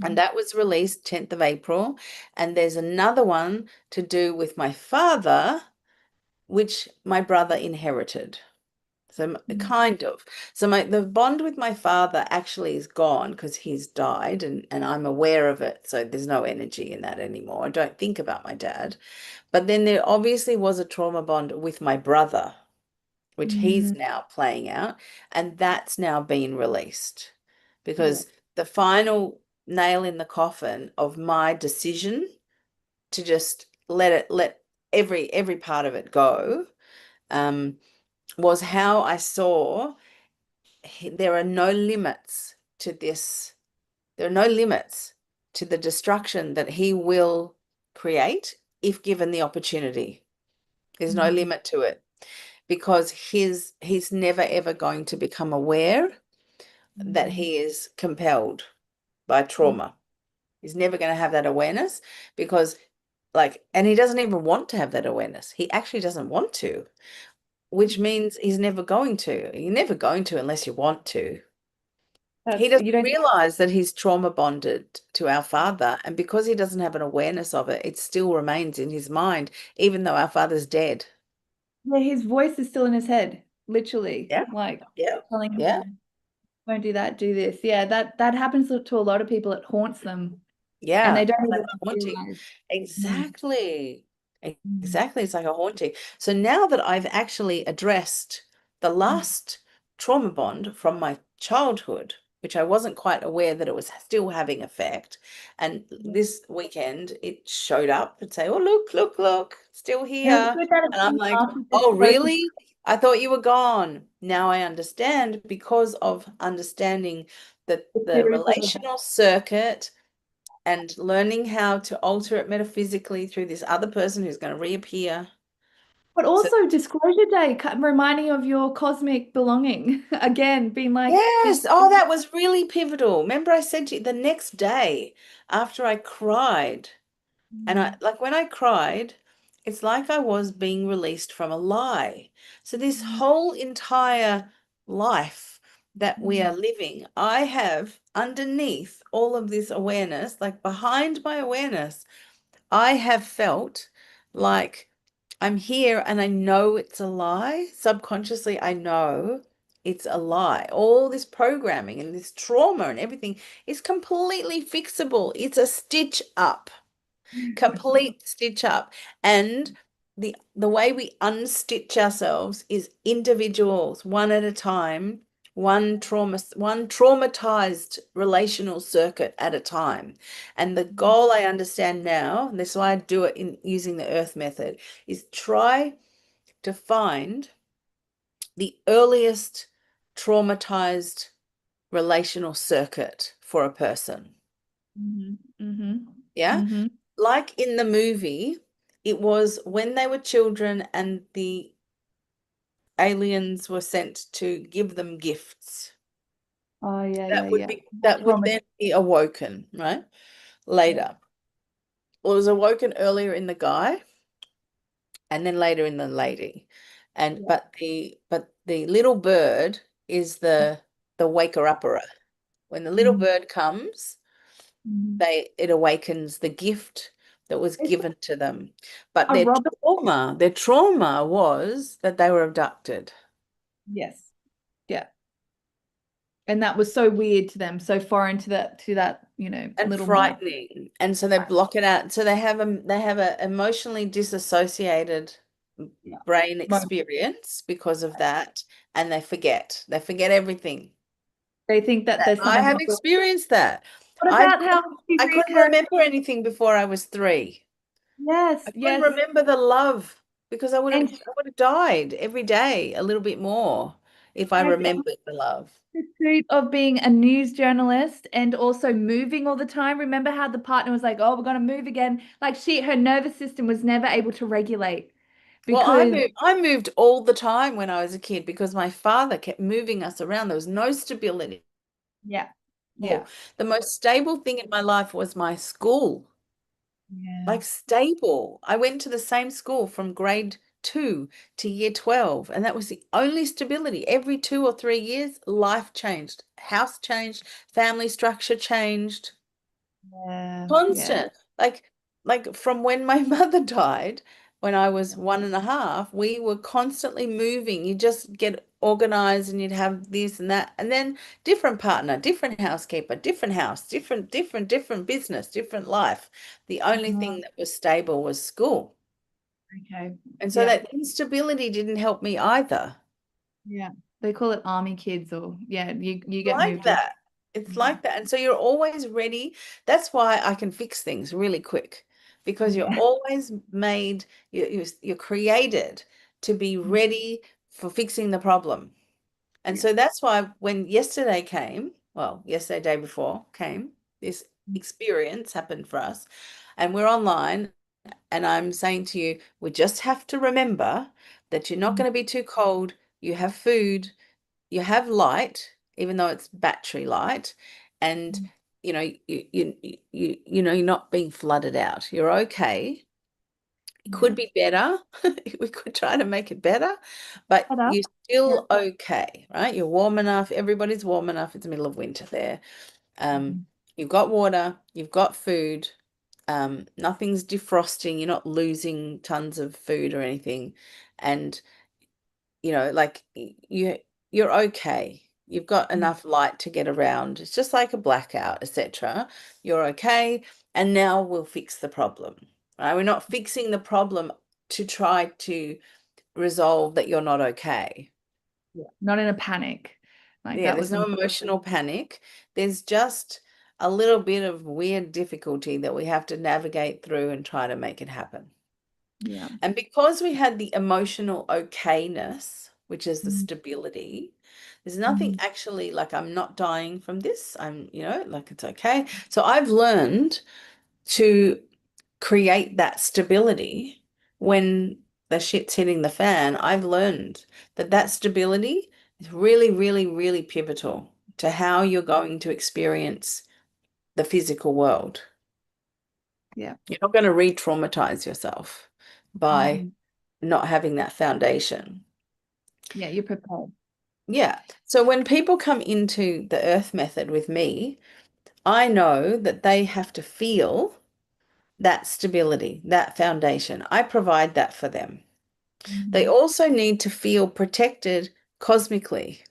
and Mhm. that was released 10th of April. And there's another one to do with my father, which my brother inherited. So Mm. kind of. So the bond with my father actually is gone because he's died, and I'm aware of it. So there's no energy in that anymore. I don't think about my dad. But then there obviously was a trauma bond with my brother, which he's Mhm. now playing out, and that's now been released Yeah. because the final nail in the coffin of my decision to just let every part of it go, um, was how I saw there are no limits to this. There are no limits to the destruction that he will create if given the opportunity. There's no Mhm. limit to it because he's never ever going to become aware that Mhm. he is compelled by trauma. He's never going to have that awareness because and he doesn't even want to have that awareness. He actually doesn't want to, which means he's never going to. You're never going to unless you want to. He That's doesn't you don't. realize that he's trauma bonded to our father, and because he doesn't have an awareness of it, it still remains in his mind, even though our father's dead. Yeah, his voice is still in his head, literally, Yeah, like yeah, telling yeah. him, "Don't do that, do this." Yeah, that happens to a lot of people. It haunts them, and they Yeah, don't it's like even a haunting. realize. Mm. Exactly. Mm. Exactly. It's like a haunting. So now that I've actually addressed the Mm. last trauma bond from my childhood, which I wasn't quite aware that it was still having effect, and Yeah. this weekend it showed up and say, "Oh, look, look, look, still And it's here." good that it And I'm comes like, after this "Oh, process. really? I thought you were gone." Now I understand because of understanding The the series of events. relational circuit and learning how to alter it metaphysically through this other person who's going to reappear. But So, also Disclosure Day, reminding of your cosmic belonging again, being like this. yes, oh, that was really pivotal. Remember, I said to you the next day after I cried, and I Mm. like when I cried, it's like I was being released from a lie. So, this Mm. whole entire life that we Mm. are living, I have underneath all of this awareness, like behind my awareness, I have felt like I'm here and I know it's a lie. Subconsciously, I know it's a lie. All this programming and this trauma and everything is completely fixable. It's a stitch up, complete stitch up. And the way we unstitch ourselves is individuals, one at a time, one traumatized relational circuit at a time. And the goal I understand now, and this is why I do it in using the earth method, is try to find the earliest traumatized relational circuit for a person. Mhm. Mhm. Yeah. Mhm. Like in the movie, it was when they were children and the aliens were sent to give them gifts. Oh yeah, That yeah, would yeah. be that would Trauma. then be awoken, right? Yeah. Later. Well, it was awoken earlier in the guy and then later in the lady. And Yeah. but the little bird is the waker upper. When the little Mhm. bird comes, Mhm. it awakens the gift that was It's given to them. But a Robin. their trauma was that they were abducted. Yes. Yeah. And that was so weird to them, so foreign to that, And little mind. frightening, and so they block it out. So they have a emotionally disassociated Yeah. brain Moment. experience because of that, and they forget everything. They think that And there's I someone have who. experienced that. What I about how she I couldn't reoccurring? remember anything before I was 3. Yes, I couldn't yes. remember the love because I would have And I would have died every day a little bit more if I like remembered the love. pursuit of being a news journalist and also moving all the time. Remember how the partner was like, "Oh, we're gonna move again." Like her nervous system was never able to regulate Well, I because moved I moved all the time when I was a kid because my father kept moving us around. There was no stability. yeah, yeah, The most stable thing in my life was my school. yeah. Like stable. I went to the same school from grade 2 to year 12. And that was the only stability. Every 2 or 3 years, life changed, house changed, family structure changed. Yeah. Yeah. Constant. Like from when my mother died, when I was 1.5, we were constantly moving. You just get organized and you'd have this and that. And then different partner, different housekeeper, different house, different business, different life. The only Oh, thing that was stable was school. okay. And so Yeah. that instability didn't help me either. Yeah. They call it army kids, or yeah, you get Like moved around. that. It's like that. And so you're always ready. That's why I can fix things really quick because you're Yeah. always made, you're created to be ready for fixing the problem. And Yeah. so that's why when yesterday came, well, yesterday, day before came, this experience happened for us, and we're online, and I'm saying to you, we just have to remember that you're not going to be too cold. You have food, you have light, even though it's battery light, and you're not being flooded out. You're okay. It Yeah. could be better. We could try to make it better, but Shut up. you're Yeah. still okay, right? You're warm enough. Everybody's warm enough. It's the middle of winter there. Um, Mhm. you've got water, you've got food. Nothing's defrosting. You're not losing tons of food or anything, and like you're okay. You've got enough light to get around. It's just like a blackout, etc. You're okay, and now we'll fix the problem. Right? We're not fixing the problem to try to resolve that you're not okay. Yeah. Not in a panic. Like Yeah, that there's was no important. emotional panic. There's just a little bit of weird difficulty that we have to navigate through and try to make it happen. Yeah. And because we had the emotional okayness, which is the Mhm. stability, there's nothing Mhm. actually like I'm not dying from this. Like it's okay. So I've learned to create that stability when the shit's hitting the fan. I've learned that that stability is really, really, really pivotal to how you're going to experience the physical world. Yeah. You're not going to re-traumatize yourself by Mhm. not having that foundation. Yeah, you're prepared. Yeah. So when people come into the earth method with me, I know that they have to feel that stability, that foundation. I provide that for them. They Mhm. also need to feel protected cosmically,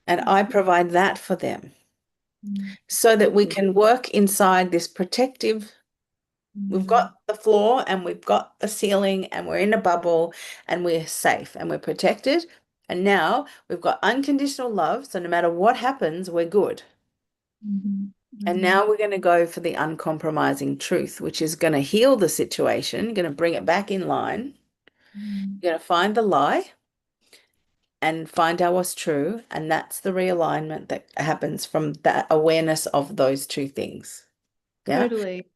and I provide that for them Mhm. so that we Beautiful. can work inside this protective. We've Mhm. got the floor and we've got the ceiling and we're in a bubble and we're safe and we're protected. And now we've got unconditional love. So no matter what happens, we're good. Mhm. And Mhm. now we're going to go for the uncompromising truth, which is going to heal the situation, going to bring it back in line. Mhm. You're going to find the lie and find out what's true. And that's the realignment that happens from that awareness of those two things. Yeah. Totally.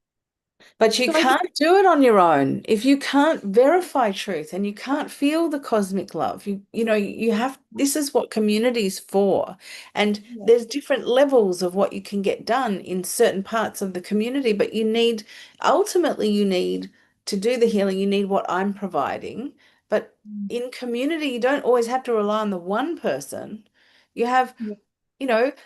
But you So I think, can't do it on your own. If you can't verify truth and you can't feel the cosmic love, you have, this is what community is for. And yeah. there's different levels of what you can get done in certain parts of the community, but ultimately, you need to do the healing, you need what I'm providing. But Mm. in community, you don't always have to rely on the one person. You have Yeah.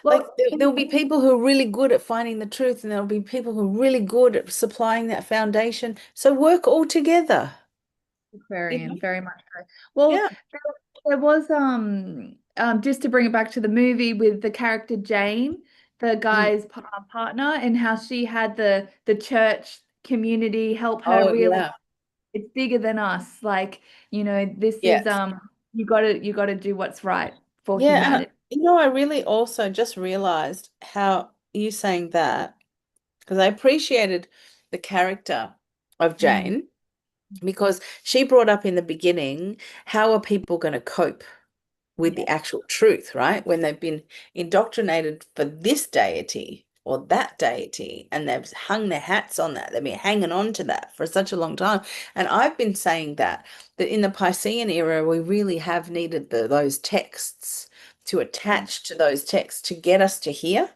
like Well, there'll be people who are really good at finding the truth, and there'll be people who are really good at supplying that foundation. So work all together. You know? Aquarian, very much so. Well, Yeah. there was just to bring it back to the movie with the character Jane, the Mm. guy's partner, and how she had the church community help her Oh, realize yeah. it's bigger than us. Like, this is Yes. you gotta do what's right for Yeah. And humanity. I really also just realized how you saying that, because I appreciated the character of Mm. Jane, because she brought up in the beginning, how are people going to cope with the Yeah. actual truth, right? When they've been indoctrinated for this deity or that deity, and they've hung their hats on that. They've been hanging on to that for such a long time. And I've been saying that in the Piscean era, we really have needed those texts to Yeah. attach to those texts to get us to here.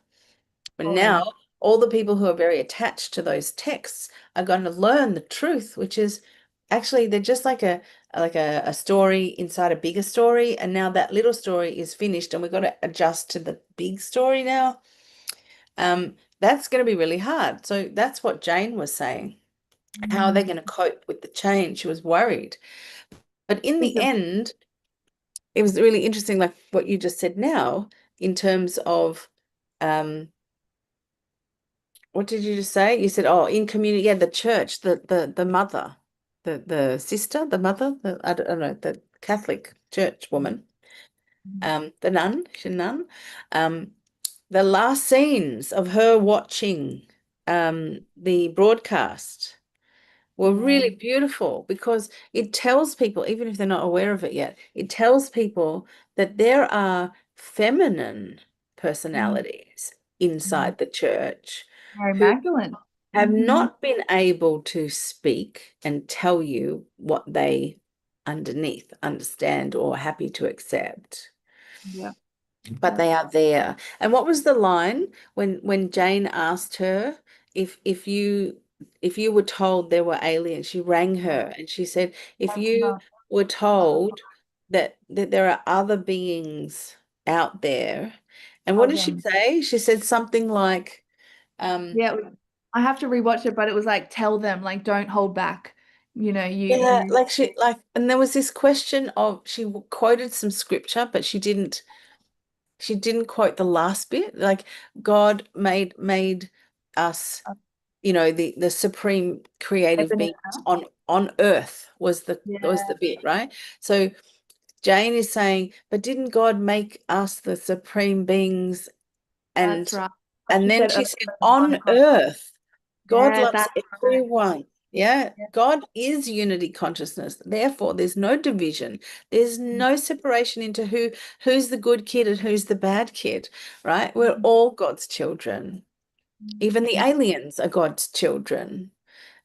But Oh yeah. now all the people who are very attached to those texts are going to learn the truth, which is actually they're just like like a story inside a bigger story, and now that little story is finished and we've got to adjust to the big story now. That's going to be really hard. So that's what Jane was saying. How are they going to cope with the change? She was worried. But in the end, it was really interesting, like what you just said now, in terms of what did you just say? You said, oh, in community, yeah, the church, the mother, the sister, the mother, I don't know, the Catholic church woman, the nun, she's a nun, the last scenes of her watching the broadcast were really beautiful because it tells people, even if they're not aware of it yet, it tells people that there are feminine personalities inside the church Mary who Magdalene. have not been able to speak and tell you what they underneath understand or happy to accept. Yeah. But they are there. And what was the line when Jane asked her if you were told there were aliens? She rang her and she said, if you were told that there are other beings out there, and what did she say? She said something like, Yeah, I have to rewatch it, but it was like, tell them, like, don't hold back. yeah, You. like and there was this question of she quoted some scripture, but she didn't quote the last bit. Like God made us, the supreme creative beings on earth was the bit, right? So Jane is saying, but didn't God make us the supreme beings? And That's right. and She then said, she said, on earth, God yeah, loves that's right. everyone. Yeah, Yeah. God is unity consciousness. Therefore, there's no division. There's no separation into who's the good kid and who's the bad kid, right? We're all God's children. Even the aliens are God's children.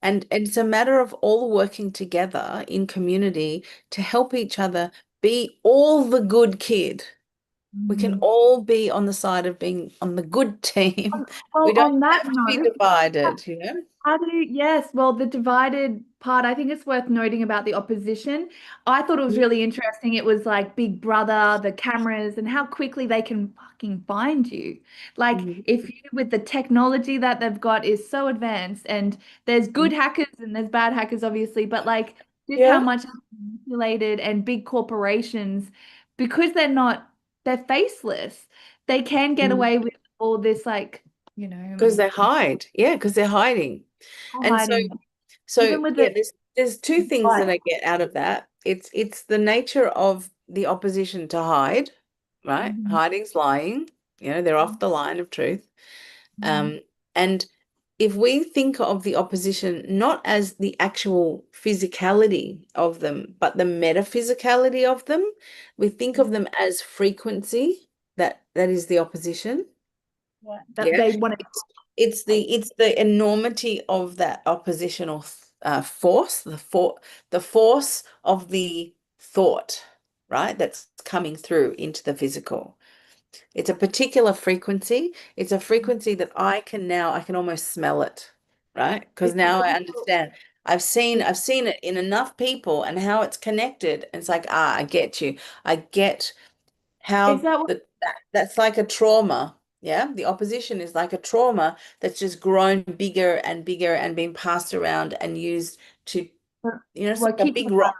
And it's a matter of all working together in community to help each other be all the good kid. We can all be on the side of being on the good team. We Well, don't on that have to be note, divided, you know? how do you, yes, well, the divided part, I think it's worth noting about the opposition. I thought it was really interesting. It was like Big Brother, the cameras, and how quickly they can fucking find you. Like, Mhm. if you, with the technology that they've got is so advanced, and there's good hackers and there's bad hackers, obviously, but like, just how Yeah. much is manipulated and big corporations, because they're faceless, they can get away with all this, like, Because they hide. Yeah, because they're hiding. And so hiding. so Even with yeah, the there's two things right. that I get out of that. It's the nature of the opposition to hide, right? Mhm. Hiding's lying. They're off the line of truth. Mhm. Um, and if we think of the opposition not as the actual physicality of them, but the metaphysicality of them, we think of them as frequency. That is the opposition. Yeah. That Yeah. they want to. It's the enormity of that oppositional force, the force of the thought, right? That's coming through into the physical. It's a particular frequency. It's a frequency that I can almost smell it, right? Because It's now I also, understand. I've seen it in enough people and how it's connected. It's like, I get you. I get is how that what that's like a trauma. Yeah, the opposition is like a trauma that's just grown bigger and bigger and being passed around and used to, it's what like a keeps big rock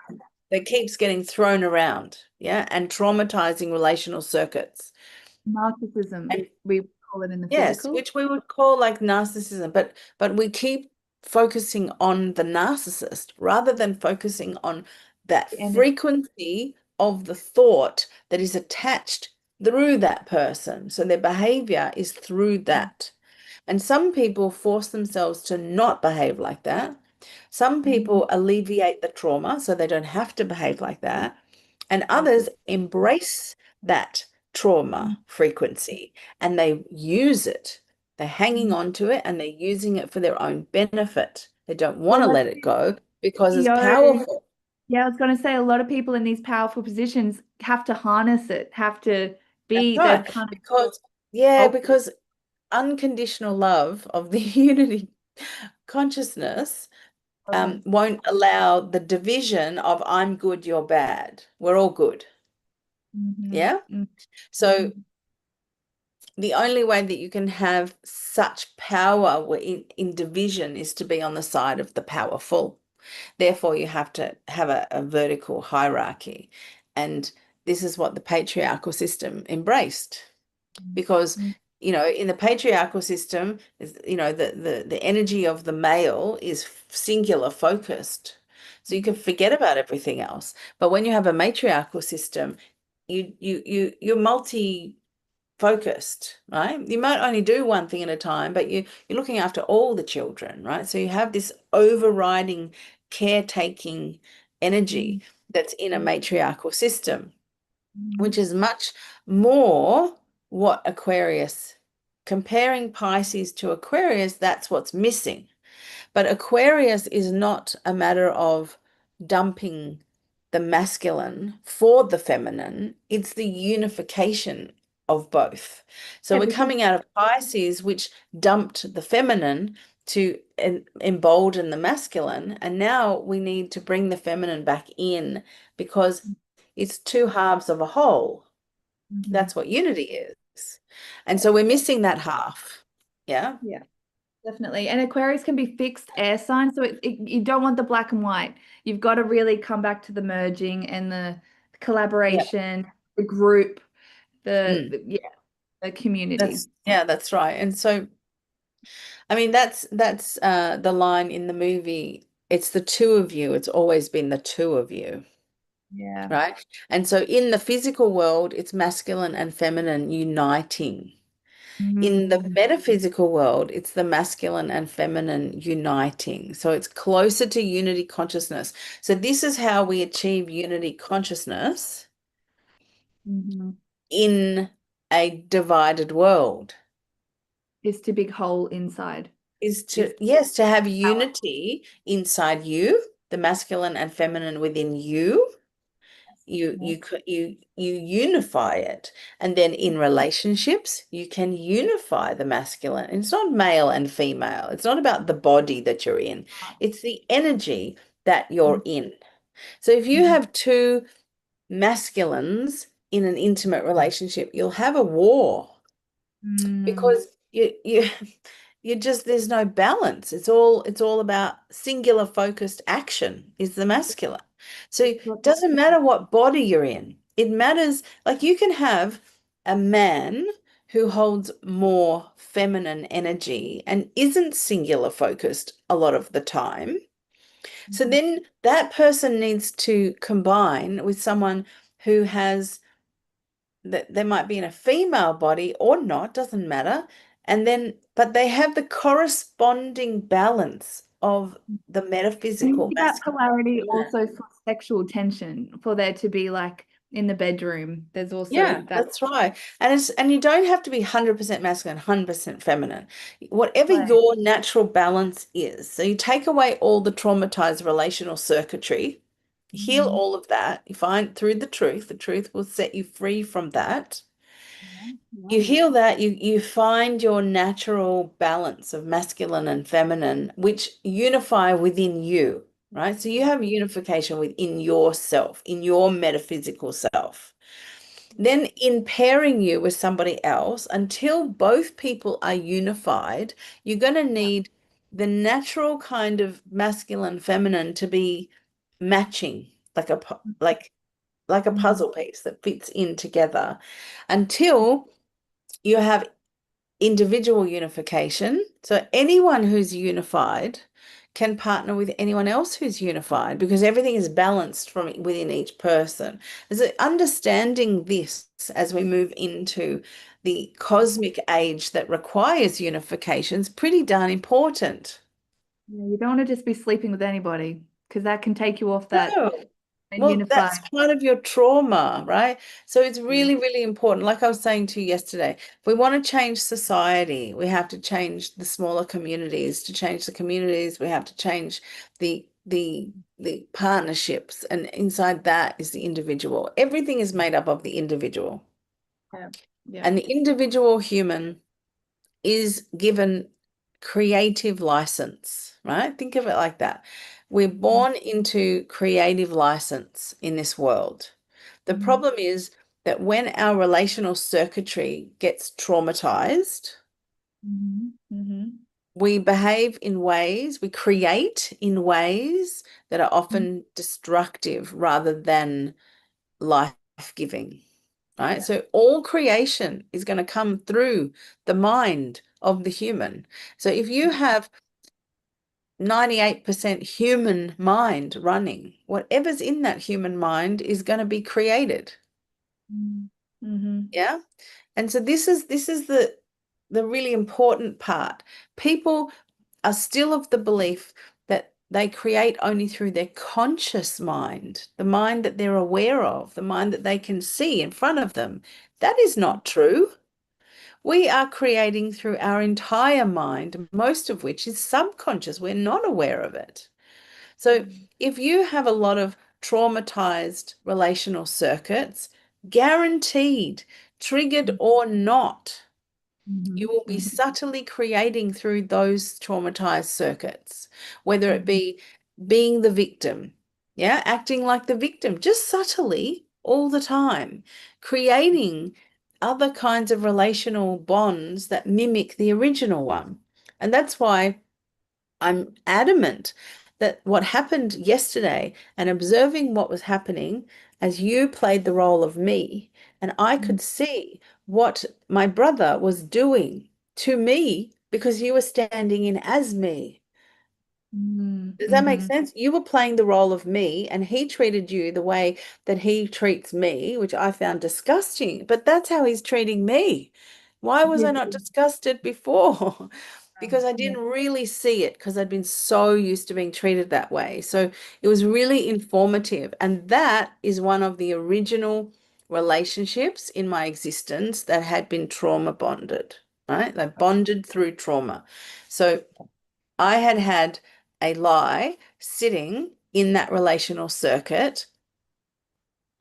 that keeps getting thrown around, yeah, and traumatizing relational circuits. narcissism, And we call it in the yes, physical. which we would call like narcissism, but we keep focusing on the narcissist rather than focusing on that The energy. frequency of the thought that is attached through that person. So their behavior is through that. And some people force themselves to not behave like that. Some people alleviate the trauma so they don't have to behave like that. And others embrace that trauma frequency and they use it. They're hanging on to it and they're using it for their own benefit. They don't want Well, to let's let it go because it's CEO. powerful. Yeah, I was going to say a lot of people in these powerful positions have to harness it, have to That's be the right. kind Because, yeah, of because unconditional love of the unity consciousness Okay. won't allow the division of I'm good, you're bad. We're all good. Yeah. Mm-hmm. So the only way that you can have such power in division is to be on the side of the powerful. Therefore, you have to have a vertical hierarchy. And this is what the patriarchal system embraced. Because, Mm-hmm. in the patriarchal system, the energy of the male is singular focused. So you can forget about everything else. But when you have a matriarchal system, you're multi focused, right? You might only do one thing at a time, but you're looking after all the children, right? So you have this overriding caretaking energy that's in a matriarchal system, which is much more what Aquarius, comparing Pisces to Aquarius, that's what's missing. But Aquarius is not a matter of dumping the masculine for the feminine, it's the unification of both. So Yeah, we're because coming out of Pisces, which dumped the feminine to embolden the masculine. And now we need to bring the feminine back in because it's two halves of a whole. Mhm. That's what unity is. And so we're missing that half. Yeah. Yeah, definitely. And Aquarius can be fixed air signs, so you don't want the black and white. You've got to really come back to the merging and the Yeah. collaboration, the group, Mm. yeah, the community. That's right. And so I mean that's the line in the movie, it's the two of you, it's always been the two of you, Yeah. right? And so in the physical world, it's masculine and feminine uniting. In the Mhm. metaphysical world, it's the masculine and feminine uniting. So it's closer to unity consciousness. So this is how we achieve unity consciousness Mhm. in a divided world. It's too big hole inside. Is It's to have unity inside you, the masculine and feminine within you. yeah. You unify it, and then in relationships you can unify the masculine. And it's not male and female, it's not about the body that you're in, it's the energy that you're in. So if you Mhm. have two masculines in an intimate relationship, you'll have a war Mm. because you just there's no balance. It's all about singular focused action is the masculine. So It's it what- doesn't matter what body you're in. It matters, like you can have a man who holds more feminine energy and isn't singular focused a lot of the time. So then that person needs to combine with someone who has that they might be in a female body or not, doesn't matter. And then, but they have the corresponding balance of the And you metaphysical see that masculine polarity and feminine. also for sexual tension, for there to be like in the bedroom. There's also Yeah, that that's right. And you don't have to be 100% masculine, 100% feminine. Whatever play. your natural balance is. So you take away all the traumatized relational circuitry, heal Mhm. all of that. You find through the truth will set you free from that. Yeah. You heal that, you find your natural balance of masculine and feminine, which unify within you, right? So you have unification within yourself, in your metaphysical self. Then in pairing you with somebody else, until both people are unified, you're going to need the natural kind of masculine, feminine to be matching, like a Mhm. puzzle piece that fits in together until you have individual unification. So anyone who's unified can partner with anyone else who's unified because everything is balanced from within each person. So understanding this as we move into the cosmic age that requires unification is pretty darn important. Yeah, you don't want to just be sleeping with anybody because that can take you off that No. and Well, unify. that's part of your trauma, right? So it's Yeah. really, really important. Like I was saying to you yesterday, if we want to change society, we have to change the smaller communities. To change the communities, we have to change the partnerships. And inside that is the individual. Everything is made up of the individual. Yeah. Yeah. And the individual human is given creative license, right? Think of it like that. We're born into creative license in this world. The Mhm. problem is that when our relational circuitry gets traumatized, Mhm. Mhm. we behave in ways, we create in ways that are often destructive rather than life-giving, right? Yeah. So all creation is going to come through the mind of the human. So if you have 98% human mind running, whatever's in that human mind is going to be created. Mm-hmm. Yeah. And so this is the really important part. People are still of the belief that they create only through their conscious mind, the mind that they're aware of, the mind that they can see in front of them. That is not true. We are creating through our entire mind, most of which is subconscious. We're not aware of it. So if you have a lot of traumatized relational circuits, guaranteed, triggered or not, you Mm-hmm. will be Mm-hmm. subtly creating through those traumatized circuits, whether it Mm-hmm. be being the victim, yeah, acting like the victim, just subtly all the time, creating other kinds of relational bonds that mimic the original one. And that's why I'm adamant that what happened yesterday and observing what was happening as you played the role of me, and I could see what my brother was doing to me because you were standing in as me. Does that make Mm-hmm. sense? You were playing the role of me, and he treated you the way that he treats me, which I found disgusting. But that's how he's treating me. Why was I not disgusted before? Because I Yeah. didn't really see it because I'd been so used to being treated that way. So it was really informative. And that is one of the original relationships in my existence that had been trauma bonded, right? Like bonded through trauma. So I had had a lie sitting in that relational circuit,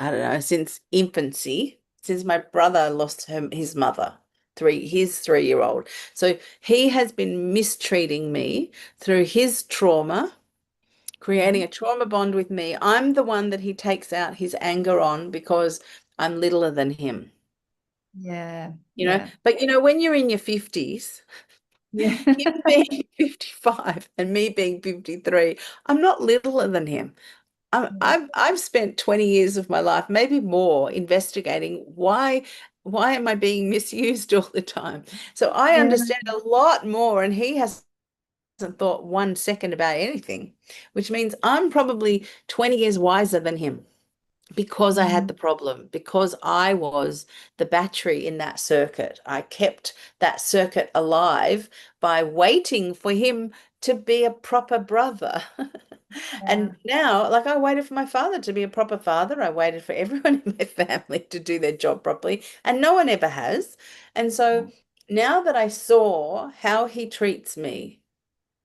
I don't know, since infancy, since my brother lost his mother, his 3-year-old. So he has been mistreating me through his trauma, creating a trauma bond with me. I'm the one that he takes out his anger on because I'm littler than him, Yeah. you know. Yeah. But when you're in your 50s, Yeah. him being 55 and me being 53, I'm not littler than him. I've spent 20 years of my life, maybe more, investigating why am I being misused all the time? So I Yeah. understand a lot more, and he hasn't thought 1 second about anything, which means I'm probably 20 years wiser than him because I had Mm. the problem, because I was the battery in that circuit. I kept that circuit alive by waiting for him to be a proper brother. Yeah. And now, like, I waited for my father to be a proper father. I waited for everyone in my family to do their job properly, and no one ever has. And so now that I saw how he treats me,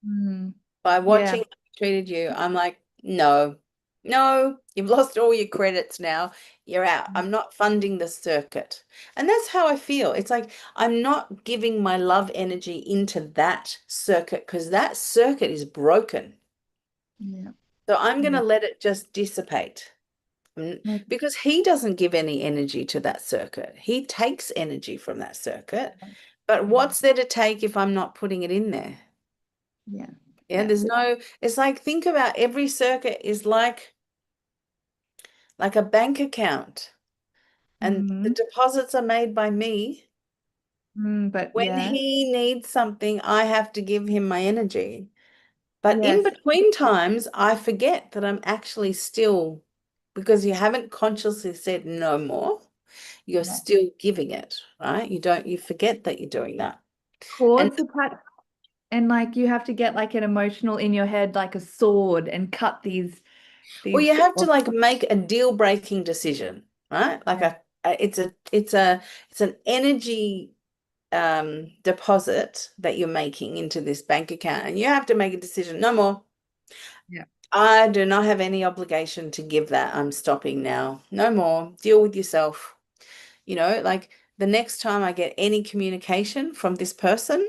Mm. by Yeah. watching how he treated you, I'm like, no, no, you've lost all your credits now. You're out. I'm not funding the circuit. And that's how I feel. It's like I'm not giving my love energy into that circuit because that circuit is broken. Yeah. So I'm going to Yeah. let it just dissipate. Okay. Because he doesn't give any energy to that circuit. He takes energy from that circuit. But Mhm. what's there to take if I'm not putting it in there? Yeah. Yeah, Yeah. it's like think about every circuit is like a bank account, and the Mm-hmm. deposits are made by me. But When yeah. he needs something, I have to give him my energy. But in Yes. between times, I forget that I'm actually still, because you haven't consciously said no more, you're Yeah. still giving it, right? You forget that you're doing that. And Chords attached, and like you have to get like an emotional in your head, like a sword, and cut well, these. you have to Off. like make a deal-breaking decision, right? Like Yeah. it's an energy deposit that you're making into this bank account, and you have to make a decision. No more. Yeah. I do not have any obligation to give that. I'm stopping now. No more. Deal with yourself. Like the next time I get any communication from this person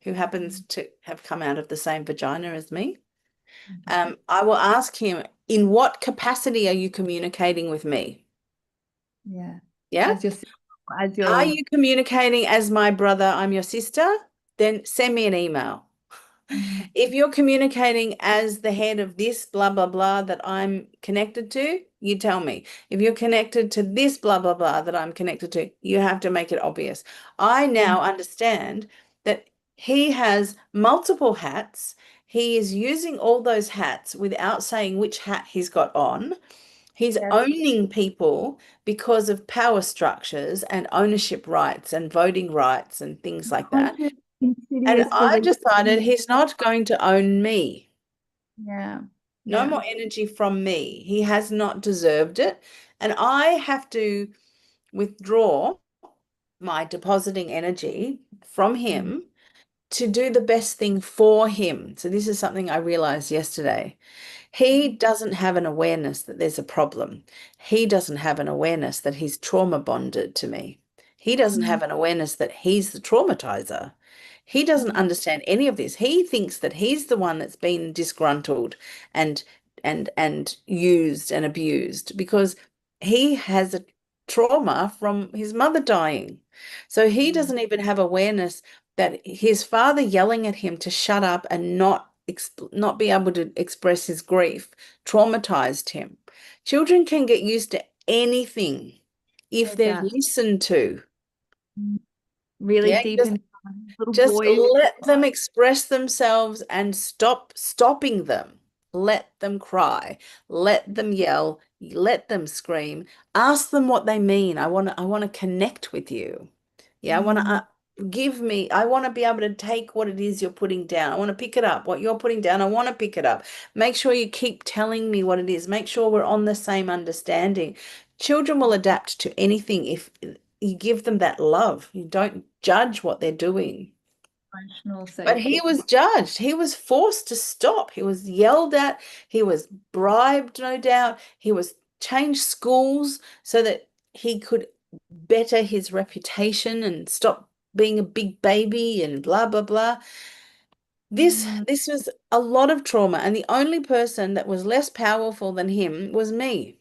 who happens to have come out of the same vagina as me, Mhm. I will ask him, in what capacity are you communicating with me? Yeah. Yeah. As your as Are your you communicating as my brother, I'm your sister? Then send me an email. Mhm. If you're communicating as the head of this blah blah blah that I'm connected to, you tell me. If you're connected to this blah blah blah that I'm connected to, you have to make it obvious. I now understand that he has multiple hats. He is using all those hats without saying which hat he's got on. He's Yes. owning people because of power structures and ownership rights and voting rights and things like that. Conscious, And insidious I belief. decided he's not going to own me. Yeah. No Yeah. more energy from me. He has not deserved it. And I have to withdraw my depositing energy from Mm. him to do the best thing for him. So, this is something I realized yesterday. He doesn't have an awareness that there's a problem. He doesn't have an awareness that he's trauma bonded to me. He doesn't Mm. have an awareness that he's the traumatizer. He doesn't Mm. understand any of this. He thinks that he's the one that's been disgruntled and and used and abused because he has a trauma from his mother dying. So he Mm. doesn't even have awareness that his father yelling at him to shut up and not be able to express his grief traumatized him. Children can get used to anything if Like they're that. listened to. Mm. Really Yeah, deep in little just boys. let them express themselves and stop stopping them. Let them cry. Let them yell. Let them scream. Ask them what they mean. I want to connect with you. Yeah, I want to Mm. give me, I want to be able to take what it is you're putting down. I want to pick it up. What you're putting down, I want to pick it up. Make sure you keep telling me what it is. Make sure we're on the same understanding. Children will adapt to anything if you give them that love. You don't judge what they're doing. Emotional But he safety. was judged. He was forced to stop. He was yelled at. He was bribed, no doubt. He was changed schools so that he could better his reputation and stop being a big baby and blah blah blah. This Mm. this was a lot of trauma, and the only person that was less powerful than him was me.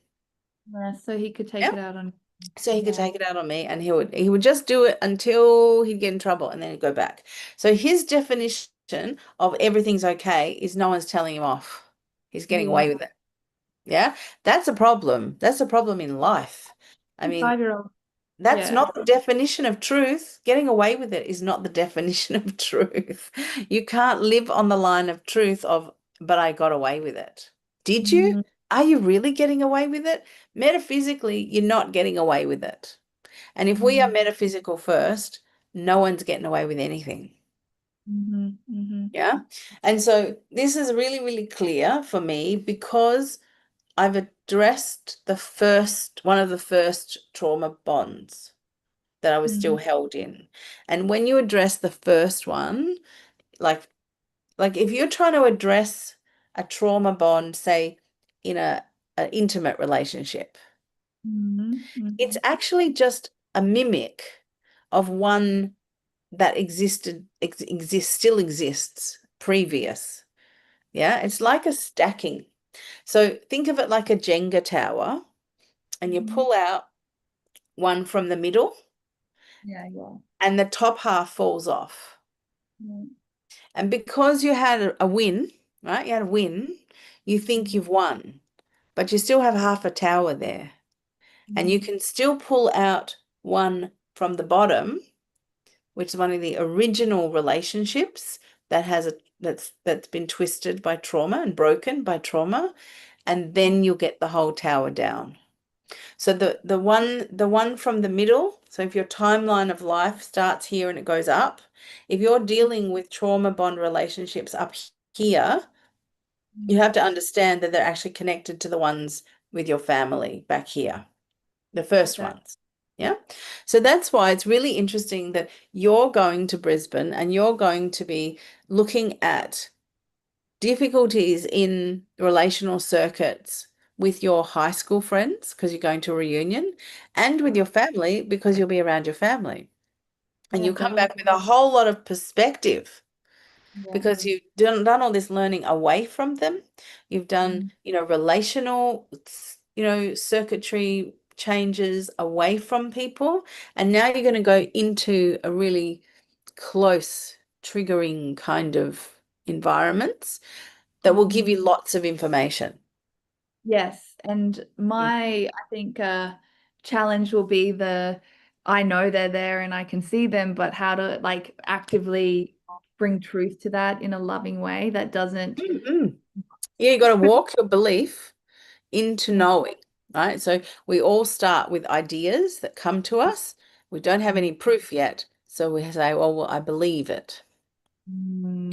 Yeah, so he could take Yeah. it out on. So he could Yeah. take it out on me, and he would just do it until he'd get in trouble and then he'd go back. So his definition of everything's okay is no one's telling him off. He's getting Yeah. away with it. Yeah. That's a problem. That's a problem in life. I mean, 5-year-old. that's Yeah. not the definition of truth. Getting away with it is not the definition of truth. You can't live on the line of truth of, but I got away with it. Did you? Mm. Are you really getting away with it? Metaphysically, you're not getting away with it. And if we are Mm. metaphysical first, no one's getting away with anything. Mhm. Mhm. Yeah. And so this is really, really clear for me because I've addressed one of the first trauma bonds that I was still Mhm. held in. And when you address the first one, like if you're trying to address a trauma bond, say in an intimate relationship, Mhm. it's Mhm. actually just a mimic of one that still exists previous. Yeah, it's like a stacking. So think of it like a Jenga tower, and you Mhm. pull out one from the middle, Yeah, yeah. and the top half falls off. Yeah. And because you had a win, right? You had a win, you think Mhm. you've won, but you still have half a tower there. And you Mhm. can still pull out one from the bottom, which is one of the original relationships that's been twisted by trauma and broken by trauma, and then you'll get the whole tower down. So the one from the middle, so if your timeline of life starts here and it goes up, if you're dealing with trauma bond relationships up here, you Mhm. have to understand that they're actually connected to the ones with your family back here, the first Okay. ones. Yeah. So that's why it's really interesting that you're going to Brisbane and you're going to be looking at difficulties in relational circuits with your high school friends because you're going to a reunion and with your family because you'll be around your family. And Yeah, you come double. back with a whole lot of perspective. Yeah. because you've done all this learning away from them. You've done, Mm. relational, circuitry changes away from people. And now you're going to go into a really close, triggering kind of environments that will give Mhm. you lots of information. Yes, and Mm. I think challenge will be I know they're there and I can see them, but how to like actively bring truth to that in a loving way that doesn't. Mm. Yeah, you got to walk your belief into knowing, right? So we all start with ideas that come to us. We don't have any proof yet. So we say, well, I believe it.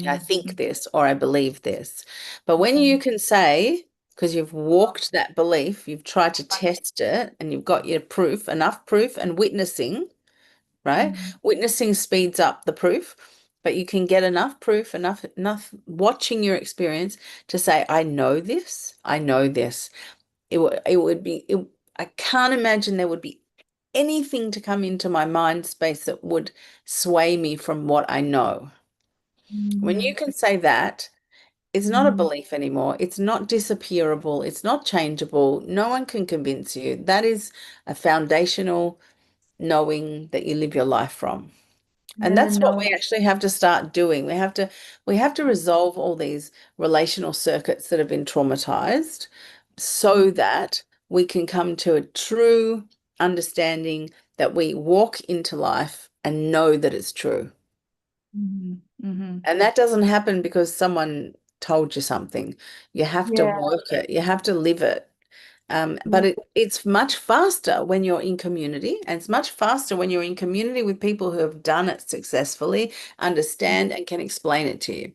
I Mm, think this or I believe this. But when you can say, because you've walked that belief, you've tried to test it and you've got your proof, enough proof and witnessing, right? mm, Witnessing speeds up the proof, but you can get enough proof, enough watching your experience to say, I know this, I know this. I can't imagine there would be anything to come into my mind space that would sway me from what I know. When you mm, can say that, it's not a mm, belief anymore. It's not disappearable. It's not changeable. No one can convince you. That is a foundational knowing that you live your life from. And yeah, the that's what we knowing. actually have to start doing. We have to resolve all these relational circuits that have been traumatized so that we can come to a true understanding that we walk into life and know that it's true. Mhm, mhm. And that doesn't happen because someone told you something. You have to Yeah, work it. You have to live it. But yeah. it's much faster when you're in community, and it's much faster when you're in community with people who have done it successfully, understand, and can explain it to you.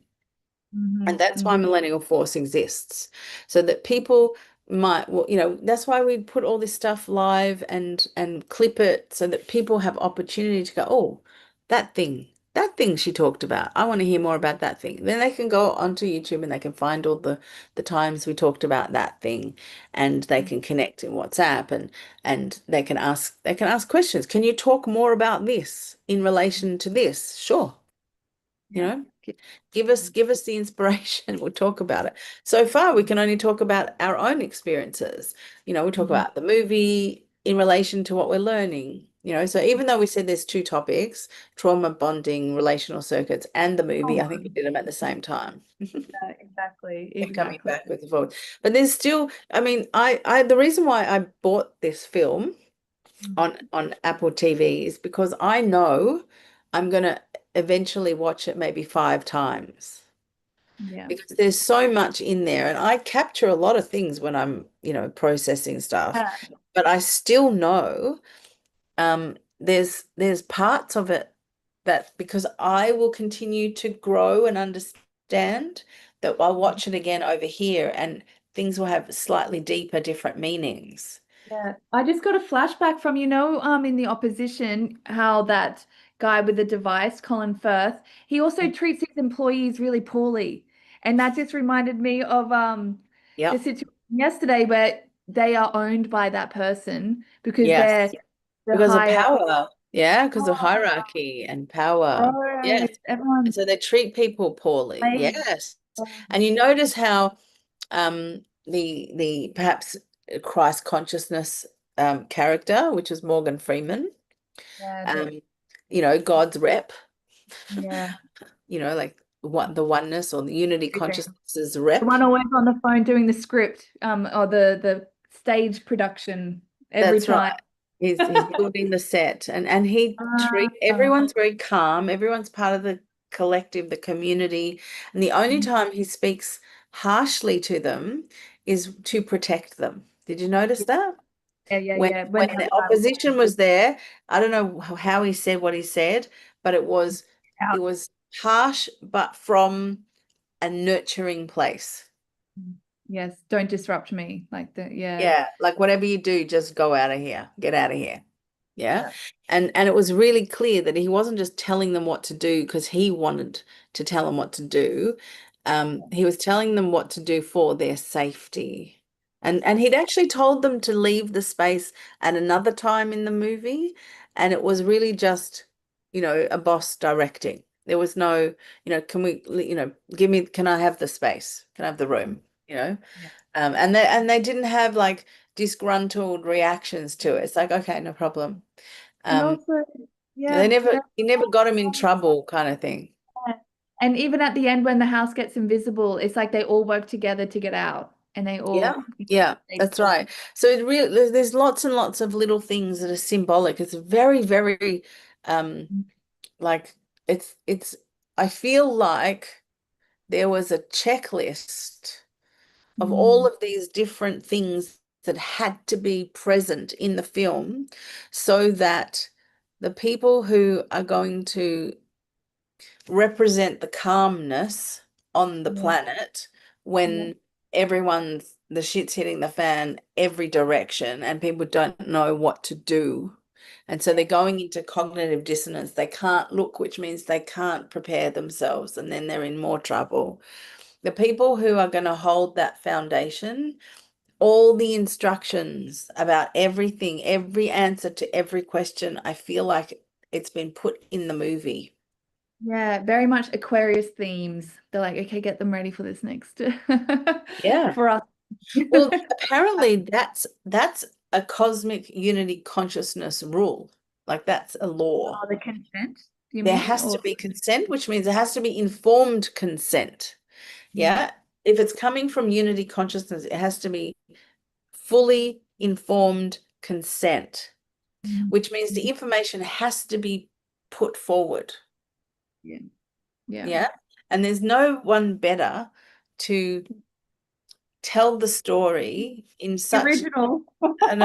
And Mhm, that's why mhm. Millennial Force exists, so that people might, well, that's why we put all this stuff live and clip it so that people have opportunity to go, oh, that thing she talked about. I want to hear more about that thing. Then they can go onto YouTube and they can find all the times we talked about that thing, and they can connect in WhatsApp and they can ask questions. Can you talk more about this in relation to this? Sure. You Yeah. know, give us the inspiration. We'll talk about it. So far, we can only talk about our own experiences. We talk Mhm. about the movie in relation to what we're learning. So even though we said there's two topics, trauma bonding, relational circuits, and the movie, Oh, I think we did them at the same time. yeah, exactly, Keep coming exactly. backwards and forwards. But there's still, I mean, the reason why I bought this film on Apple TV is because I know I'm gonna eventually watch it maybe 5 times Yeah. because there's so much in there, and I capture a lot of things when I'm, processing stuff, Yeah. but I still know there's parts of it that because I will continue to grow and understand that I'll watch it again over here and things will have slightly deeper, different meanings. Yeah, I just got a flashback from, in the opposition, how that guy with the device, Colin Firth, he also treats his employees really poorly. And that just reminded me of the Yep. situation yesterday where they are owned by that person because Yes. they're the Because of higher. power. Yeah, because of Oh, hierarchy and power. Yes. right. And Everyone's so they treat people poorly. playing. Yes. And you notice how the perhaps Christ consciousness character, which is Morgan Freeman, Yeah, um, God's rep, yeah. like what the oneness or the unity Everything. consciousness's The rep. one always on the phone doing the script, or the stage production every That's time. right. He's building the set, and he treat Ah, everyone's very calm. Everyone's part of the collective, the community. And the only time he speaks harshly to them is to protect them. Did you notice that? yeah, yeah, When yeah. When when they're the out opposition was there, I don't know how he said what he said, but it out. was harsh, but from a nurturing place. Yes, don't disrupt me. Like yeah. Yeah, like whatever you do, just go out of here. Get out of here. Yeah. Yeah. And it was really clear that he wasn't just telling them what to do because he wanted to tell them what to do. He was telling them what to do for their safety. And he'd actually told them to leave the space at another time in the movie. And it was really just, a boss directing. There was no, can we, can I have the space? Can I have the room? Yeah. And they didn't have like disgruntled reactions to it. It's like, okay, no problem. And Um, also, they yeah, never, you never got him in trouble kind of thing. and even at the end when the house gets invisible, it's like they all work together to get out, and they Yeah, all yeah, they, that's right. So it really, there's lots and lots of little things that are symbolic. It's very, very, um, like it's. I feel like there was a checklist of all Mm, of these different things that had to be present in the film so that the people who are going to represent the calmness on the yeah, planet yeah, when the shit's hitting the fan every direction and people don't know what to do. And so they're going into cognitive dissonance. They can't look, which means they can't prepare themselves, and then they're in more trouble. The people who are going to hold that foundation, all the instructions about everything, every answer to every question, I feel like it's been put in the movie. yeah, very much Aquarius themes. They're like, okay, get them ready for this next Yeah. for us. Well, apparently that's a cosmic unity consciousness rule. Like that's a law. Oh, the consent, do you There mean? has to Or be consent, which means there has to be informed consent. Yeah. If it's coming from unity consciousness, it has to be fully informed consent, Mm. which means the information has to be put forward. Yeah, yeah. Yeah. And there's no one better to tell the story in The such original. an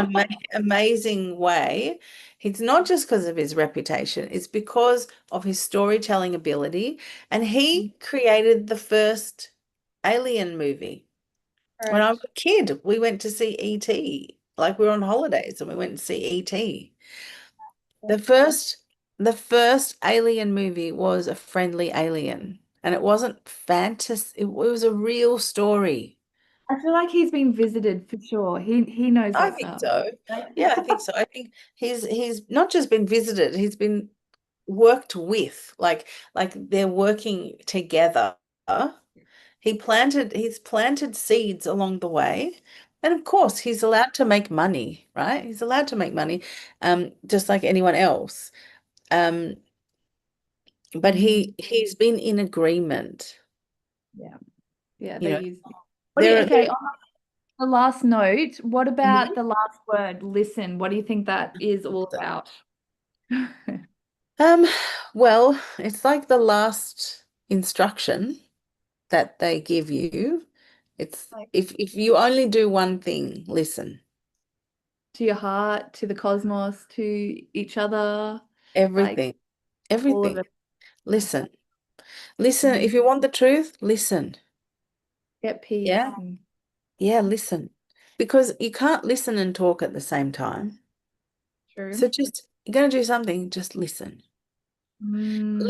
amazing way. It's not just because of his reputation, it's because of his storytelling ability. And he created the first Alien movie. When I was Correct. a kid, we went to see E.T. Like we were on holidays and we went to see E.T. The first the first Alien movie was a friendly alien. And it wasn't fantasy, it was a real story. I feel like he's been visited for sure. He knows I what's think up. so. Right? Yeah, I think so. I think he's not just been visited, he's been worked with. Like they're working together. He's planted seeds along the way. And of course, he's allowed to make money, right? He's allowed to make money, just like anyone else. Um, but Mm, he's been in agreement. yeah, yeah, You they know, use. What do you, there are okay, on the last note, what about Mhm. the last word, listen? What do you think that is all about? um, well, it's like the last instruction that they give you. It's Like if you only do one thing, listen. to your heart, to the cosmos, to each other, like Everything, all of everything. it. Yeah. Listen. Listen. Mm. If you want the truth, listen. Get peace. Yeah. Yeah, listen. Because you can't listen and talk at the same time. True. So just you're going to do something, just listen. Mm.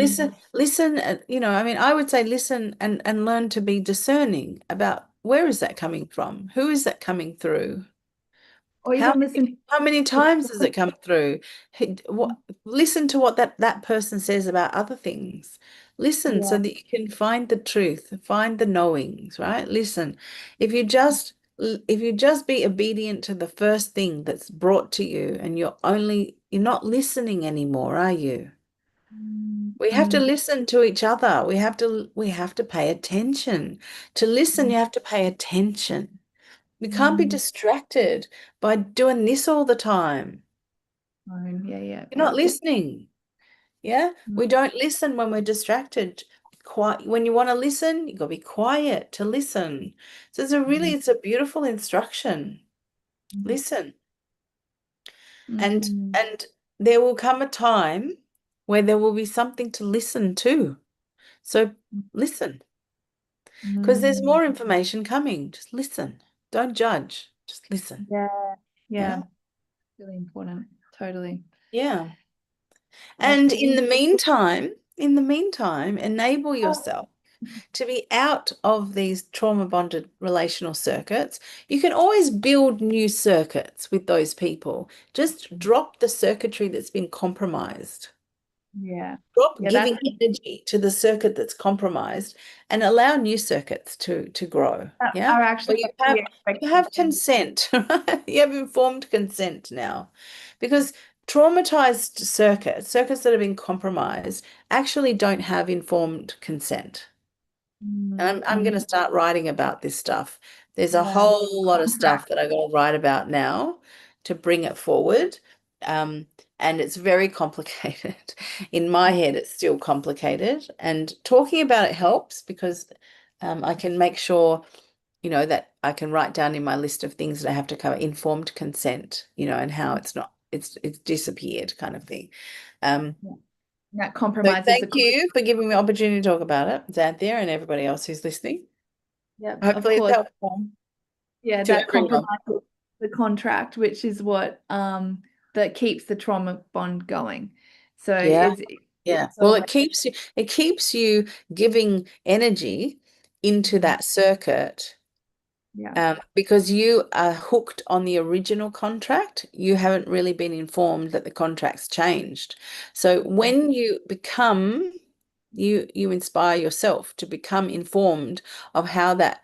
Listen, I mean, I would say listen and learn to be discerning about where is that coming from? Who is that coming through? Or How even listen. how many times does it come through? Listen to what that person says about other things. Listen so Yeah. that you can find the truth, find the knowings, right? Listen. If you just be obedient to the first thing that's brought to you and you're not listening anymore, are you? We have to Mm. listen to each other. We have to pay attention. To listen, you have to pay attention. We can't be Mm. distracted by doing this all the time. Yeah, yeah, You're yeah. not listening. Yeah? Mm. We don't listen when we're distracted. Quiet. When you want to listen, you got to be quiet to listen. So it's a beautiful instruction. Listen. And Mm. and there will come a time where there will be something to listen to. So listen, because there's Mm. more information coming. Just listen. Don't judge. Just listen. Yeah, Yeah. yeah, really important. Totally. Yeah. And in Okay. the meantime, enable yourself to be out of these trauma bonded relational circuits. You can always build new circuits with those people. Just drop the circuitry that's been compromised. Yeah. Stop Yeah, giving energy to the circuit that's compromised and allow new circuits to grow. that Yeah. are Well, actually the you have expectations. consent, right? You have informed consent now. Because traumatized circuits that have been compromised, actually don't have informed consent. And I'm going to Mm. start writing about this stuff. There's a Yeah. whole lot of stuff Contract. that I got to write about now to bring it forward. Um, and it's very complicated. In my head, it's still complicated. And talking about it helps because I can make sure, that I can write down in my list of things that I have to cover informed consent, and how it's disappeared kind of thing. Um, Yeah. That so compromises thank the. you for giving me the opportunity to talk about it, Xanthia, and everybody else who's listening. Yeah, of Hopefully it's course. helpful Yeah, to that everyone. compromises the contract, which is what that keeps the trauma bond going. So Yeah, it's yeah. sort Well, of it keeps you giving energy into that circuit, yeah. because you are hooked on the original contract. You haven't really been informed that the contract's changed. So when you inspire yourself to become informed of how that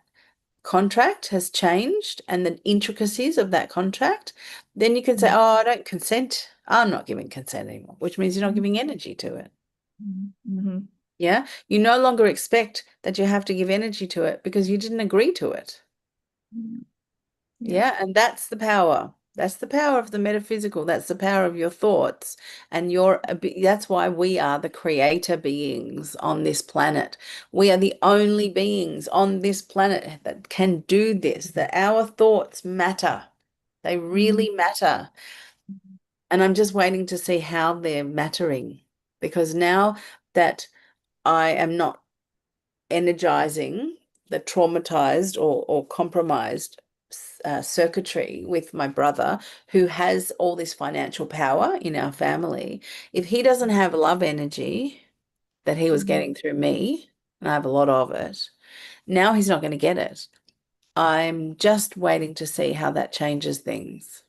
contract has changed and the intricacies of that contract, then you can say, oh, I don't consent. I'm not giving consent anymore, which means you're not giving energy to it. Mm-hmm. Yeah. You no longer expect that you have to give energy to it because you didn't agree to it. Yeah. Yeah. And that's the power. That's the power of the metaphysical. That's the power of your thoughts. And that's why we are the creator beings on this planet. We are the only beings on this planet that can do this, that our thoughts matter. They Mhm. really matter. And I'm just waiting to see how they're mattering, because now that I am not energizing the traumatized or compromised circuitry with my brother, who has all this financial power in our family. If he doesn't have love energy that he was Mhm. getting through me, and I have a lot of it, now he's not going to get it. I'm just waiting to see how that changes things.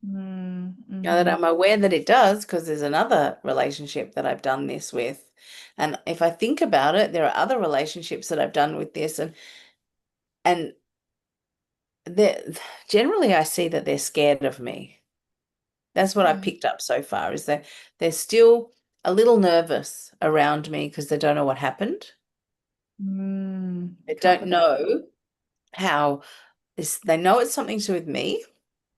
Now that Mm-hmm. I'm aware that it does, because there's another relationship that I've done this with. And if I think about it, there are other relationships that I've done with this, and they're, generally I see that they're scared of me. That's what I've picked up so far, is that they're still a little nervous around me because they don't know what happened. They Tough don't about. know how they know it's something to do with me.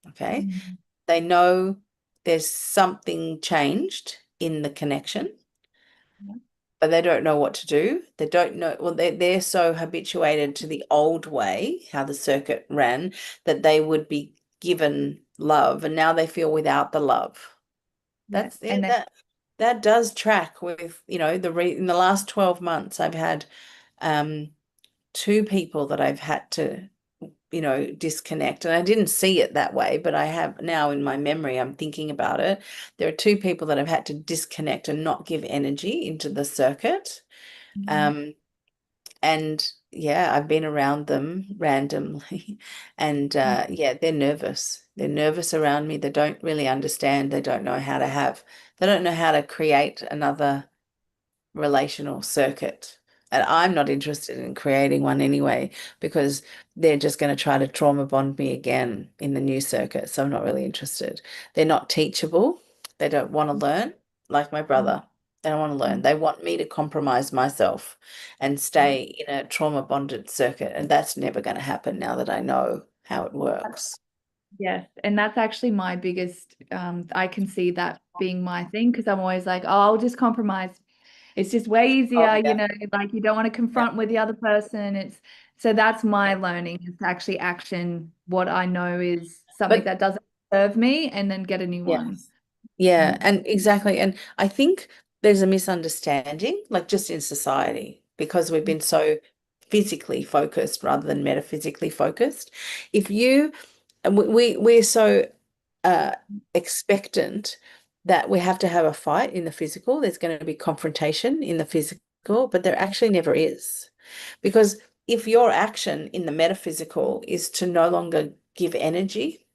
Okay. Mhm. They know there's something changed in the connection, Yeah. but they don't know what to do. They don't know. Well, they're so habituated to the old way, how the circuit ran, that they would be given love, and now they feel without the love. Yeah. Yeah, And then that does track with, in the last 12 months, I've had um two people that I've had to, disconnect. And I didn't see it that way, but I have now in my memory, I'm thinking about it. There are two people that I've had to disconnect and not give energy into the circuit. Um, and yeah, I've been around them randomly. And yeah, they're nervous. They're nervous around me. They don't really understand. They don't know how to create another relational circuit. And I'm not interested in creating one anyway, because they're just going to try to trauma bond me again in the new circuit. So I'm not really interested. They're not teachable. They don't want to learn, like my brother. They don't want to learn. They want me to compromise myself and stay in a trauma bonded circuit. And that's never going to happen now that I know how it works. yes, and that's actually my biggest I can see that being my thing because I'm always like, oh, I'll just compromise. It's just way Oh, easier, yeah. like you don't want to Yeah. confront with the other person. It's so that's my learning is to actually action what I know is something But that doesn't serve me and then get a new one. yes. Yeah, Mm. and exactly. And I think there's a misunderstanding, like just in society, because we've been so physically focused rather than metaphysically focused. If you, and we're so uh, expectant that we have to have a fight in the physical, there's going to be confrontation in the physical, but there actually never is. Because if your action in the metaphysical is to no longer give energy,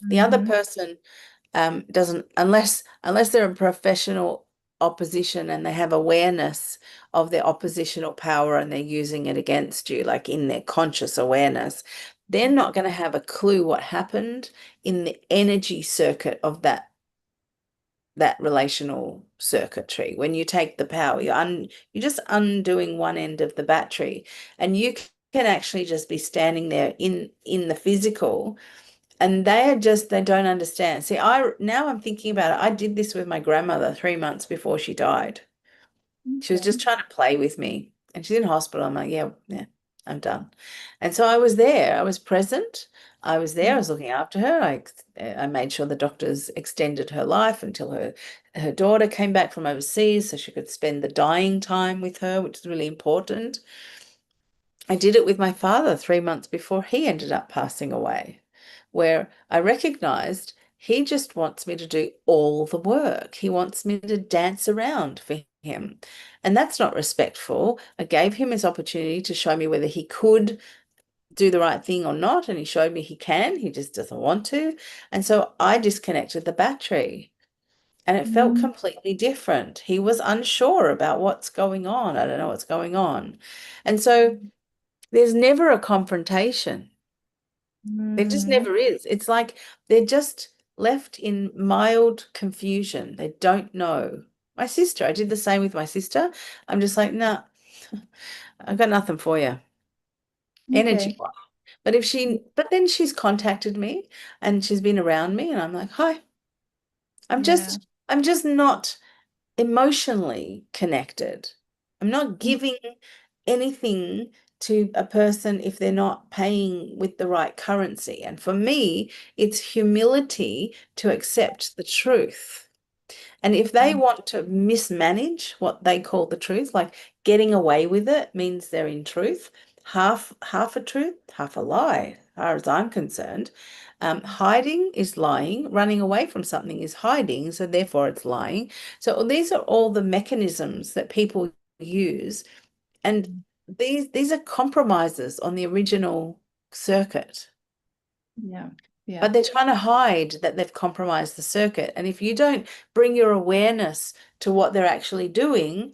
the other Mhm. person doesn't, unless they're a professional opposition and they have awareness of their oppositional power and they're using it against you, like in their conscious awareness, they're not going to have a clue what happened in the energy circuit of that relational circuitry. When you take the power, you're just undoing one end of the battery, and you can actually just be standing there in the physical, and they don't understand. See, now I'm thinking about it. I did this with my grandmother 3 months before she died. She was Okay. just trying to play with me, and she's in hospital. I'm like, yeah, yeah, I'm done. And so I was there. I was present. I was there. I was looking after her. I made sure the doctors extended her life until her daughter came back from overseas, so she could spend the dying time with her, which is really important. I did it with my father 3 months before he ended up passing away, where I recognized he just wants me to do all the work. He wants me to dance around for him. And that's not respectful. I gave him his opportunity to show me whether he could do the right thing or not. And he showed me he can, he just doesn't want to. And so I disconnected the battery. And it felt Mm, completely different. He was unsure about what's going on. I don't know what's going on. And so there's never a confrontation. There just mm, never is. It's like they're just left in mild confusion. They don't know. My sister, I did the same with my sister. I'm just like, nah, I've got nothing for you, energy. okay. But then she's contacted me and she's been around me, and I'm like, hi, I'm Yeah. just, I'm just not emotionally connected. I'm not Mm, giving anything to a person if they're not paying with the right currency. And for me, it's humility to accept the truth. And if they mm, want to mismanage what they call the truth, like getting away with it means they're in truth, half a truth, half a lie, as far as I'm concerned. Hiding is lying, running away from something is hiding, so therefore it's lying. So these are all the mechanisms that people use, and these are compromises on the original circuit. yeah. Yeah. But they're trying to hide that they've compromised the circuit. And if you don't bring your awareness to what they're actually doing,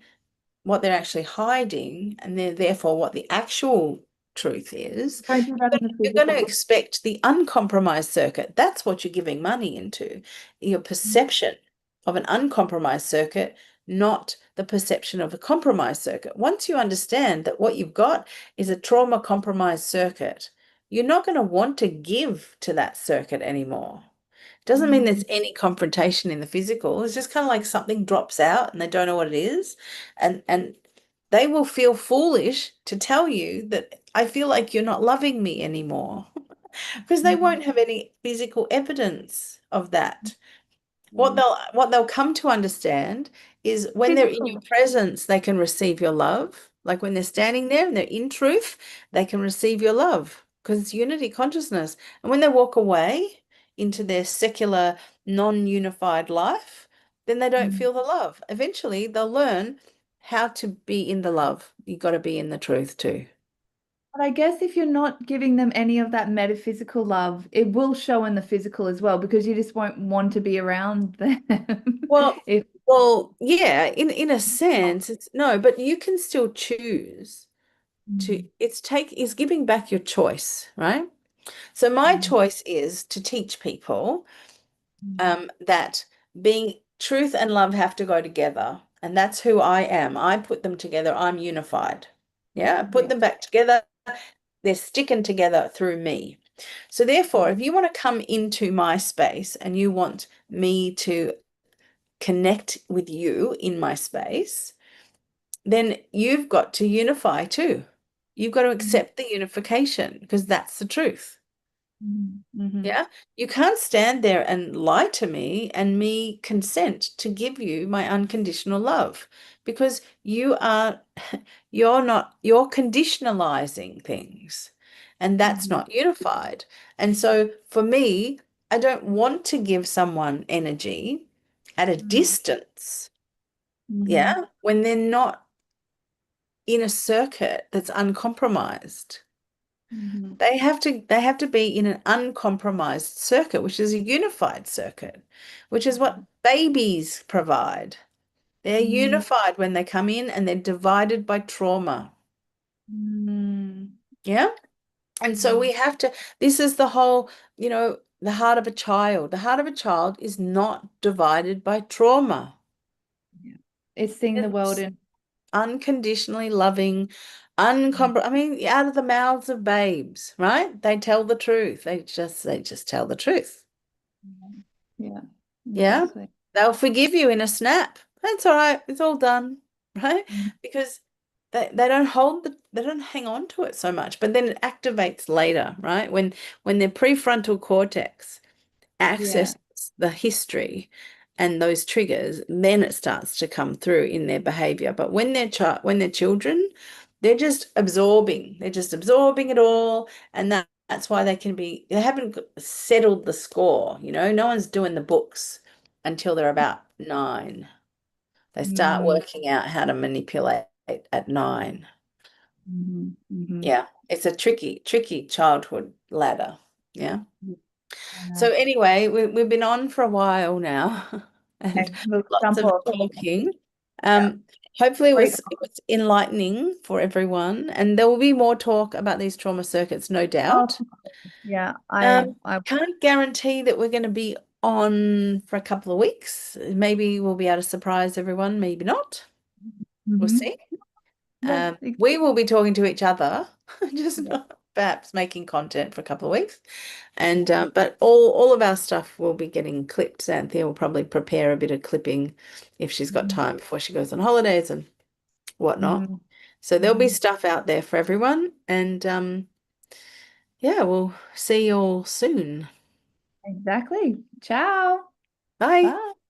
what they're actually hiding, and therefore what the actual truth is, Don't do that in the you're going to physical. expect the uncompromised circuit. That's what you're giving money into, your perception of an uncompromised circuit, not the perception of a compromised circuit. Once you understand that what you've got is a trauma compromised circuit, you're not going to want to give to that circuit anymore. Doesn't mean Mm, there's any confrontation in the physical. It's just kind of like something drops out and they don't know what it is. And they will feel foolish to tell you that I feel like you're not loving me anymore because they mm, won't have any physical evidence of that. What mm. they'll come to understand is when they're in your Physical. presence, they can receive your love. Like when they're standing there and they're in truth, they can receive your love because it's unity consciousness. And when they walk away into their secular, non-unified life, then they don't Mm. feel the love. Eventually, they'll learn how to be in the love. You got to be in the truth too. But I guess if you're not giving them any of that metaphysical love, it will show in the physical as well because you just won't want to be around them. Well, If yeah, in a sense, it's no, but you can still choose to Mm, it's giving back your choice, right? So my mm, choice is to teach people mm, that being truth and love have to go together, and that's who I am. I put them together. I'm unified. Yeah, I put yeah. them back together. They're sticking together through me. So therefore, Mm, if you want to come into my space and you want me to connect with you in my space, then you've got to unify too. You've got to mm, accept the unification because that's the truth. mm, mhm, Yeah. You can't stand there and lie to me and me consent to give you my unconditional love because you're conditionalizing things, and that's mhm, not unified. And so for me, I don't want to give someone energy at a mm, distance. mhm, Yeah. When they're not in a circuit that's uncompromised. mhm, They have to be in an uncompromised circuit, which is a unified circuit, which is what mhm, babies provide. They're Mm, unified when they come in and they're divided by trauma. mm, Yeah. And so mm. we have to, this is the whole, the heart of a child. The heart of a child is not divided by trauma. Yeah. It's seeing the world It's in. unconditionally loving, Mm, I mean, out of the mouths of babes, right? They tell the truth. They just tell the truth. yeah, Yeah. exactly. They'll forgive you in a snap. That's all right. It's all done, right? Mm, Because they don't they don't hang on to it so much, but then it activates later, right? When their prefrontal cortex yeah. accesses the history and those triggers, then it starts to come through in their behavior. But when they're children, they're just absorbing. They're just absorbing it all, and that's why they haven't settled the score, No one's doing the books until they're about 9. They start Mm, working out how to manipulate at 9. mhm, mhm. Yeah, it's a tricky childhood ladder. Yeah. Yeah. So anyway, we've been on for a while now and Okay, we'll lots jump of off. talking. Yeah. Hopefully Great. it was enlightening for everyone, and there will be more talk about these trauma circuits, no Oh, doubt. yeah. I Can't guarantee that we're going to be on for a couple of weeks. Maybe we'll be able to surprise everyone, maybe not. We'll mhm. see. Yeah. We will be talking to each other, just Yeah. not perhaps making content for a couple of weeks. And but all of our stuff will be getting clipped. Xanthia will probably prepare a bit of clipping if she's got Mhm, time before she goes on holidays and whatnot. mhm, So there'll be mhm. stuff out there for everyone. And yeah, we'll see you all soon. Exactly. Ciao. Bye. Bye.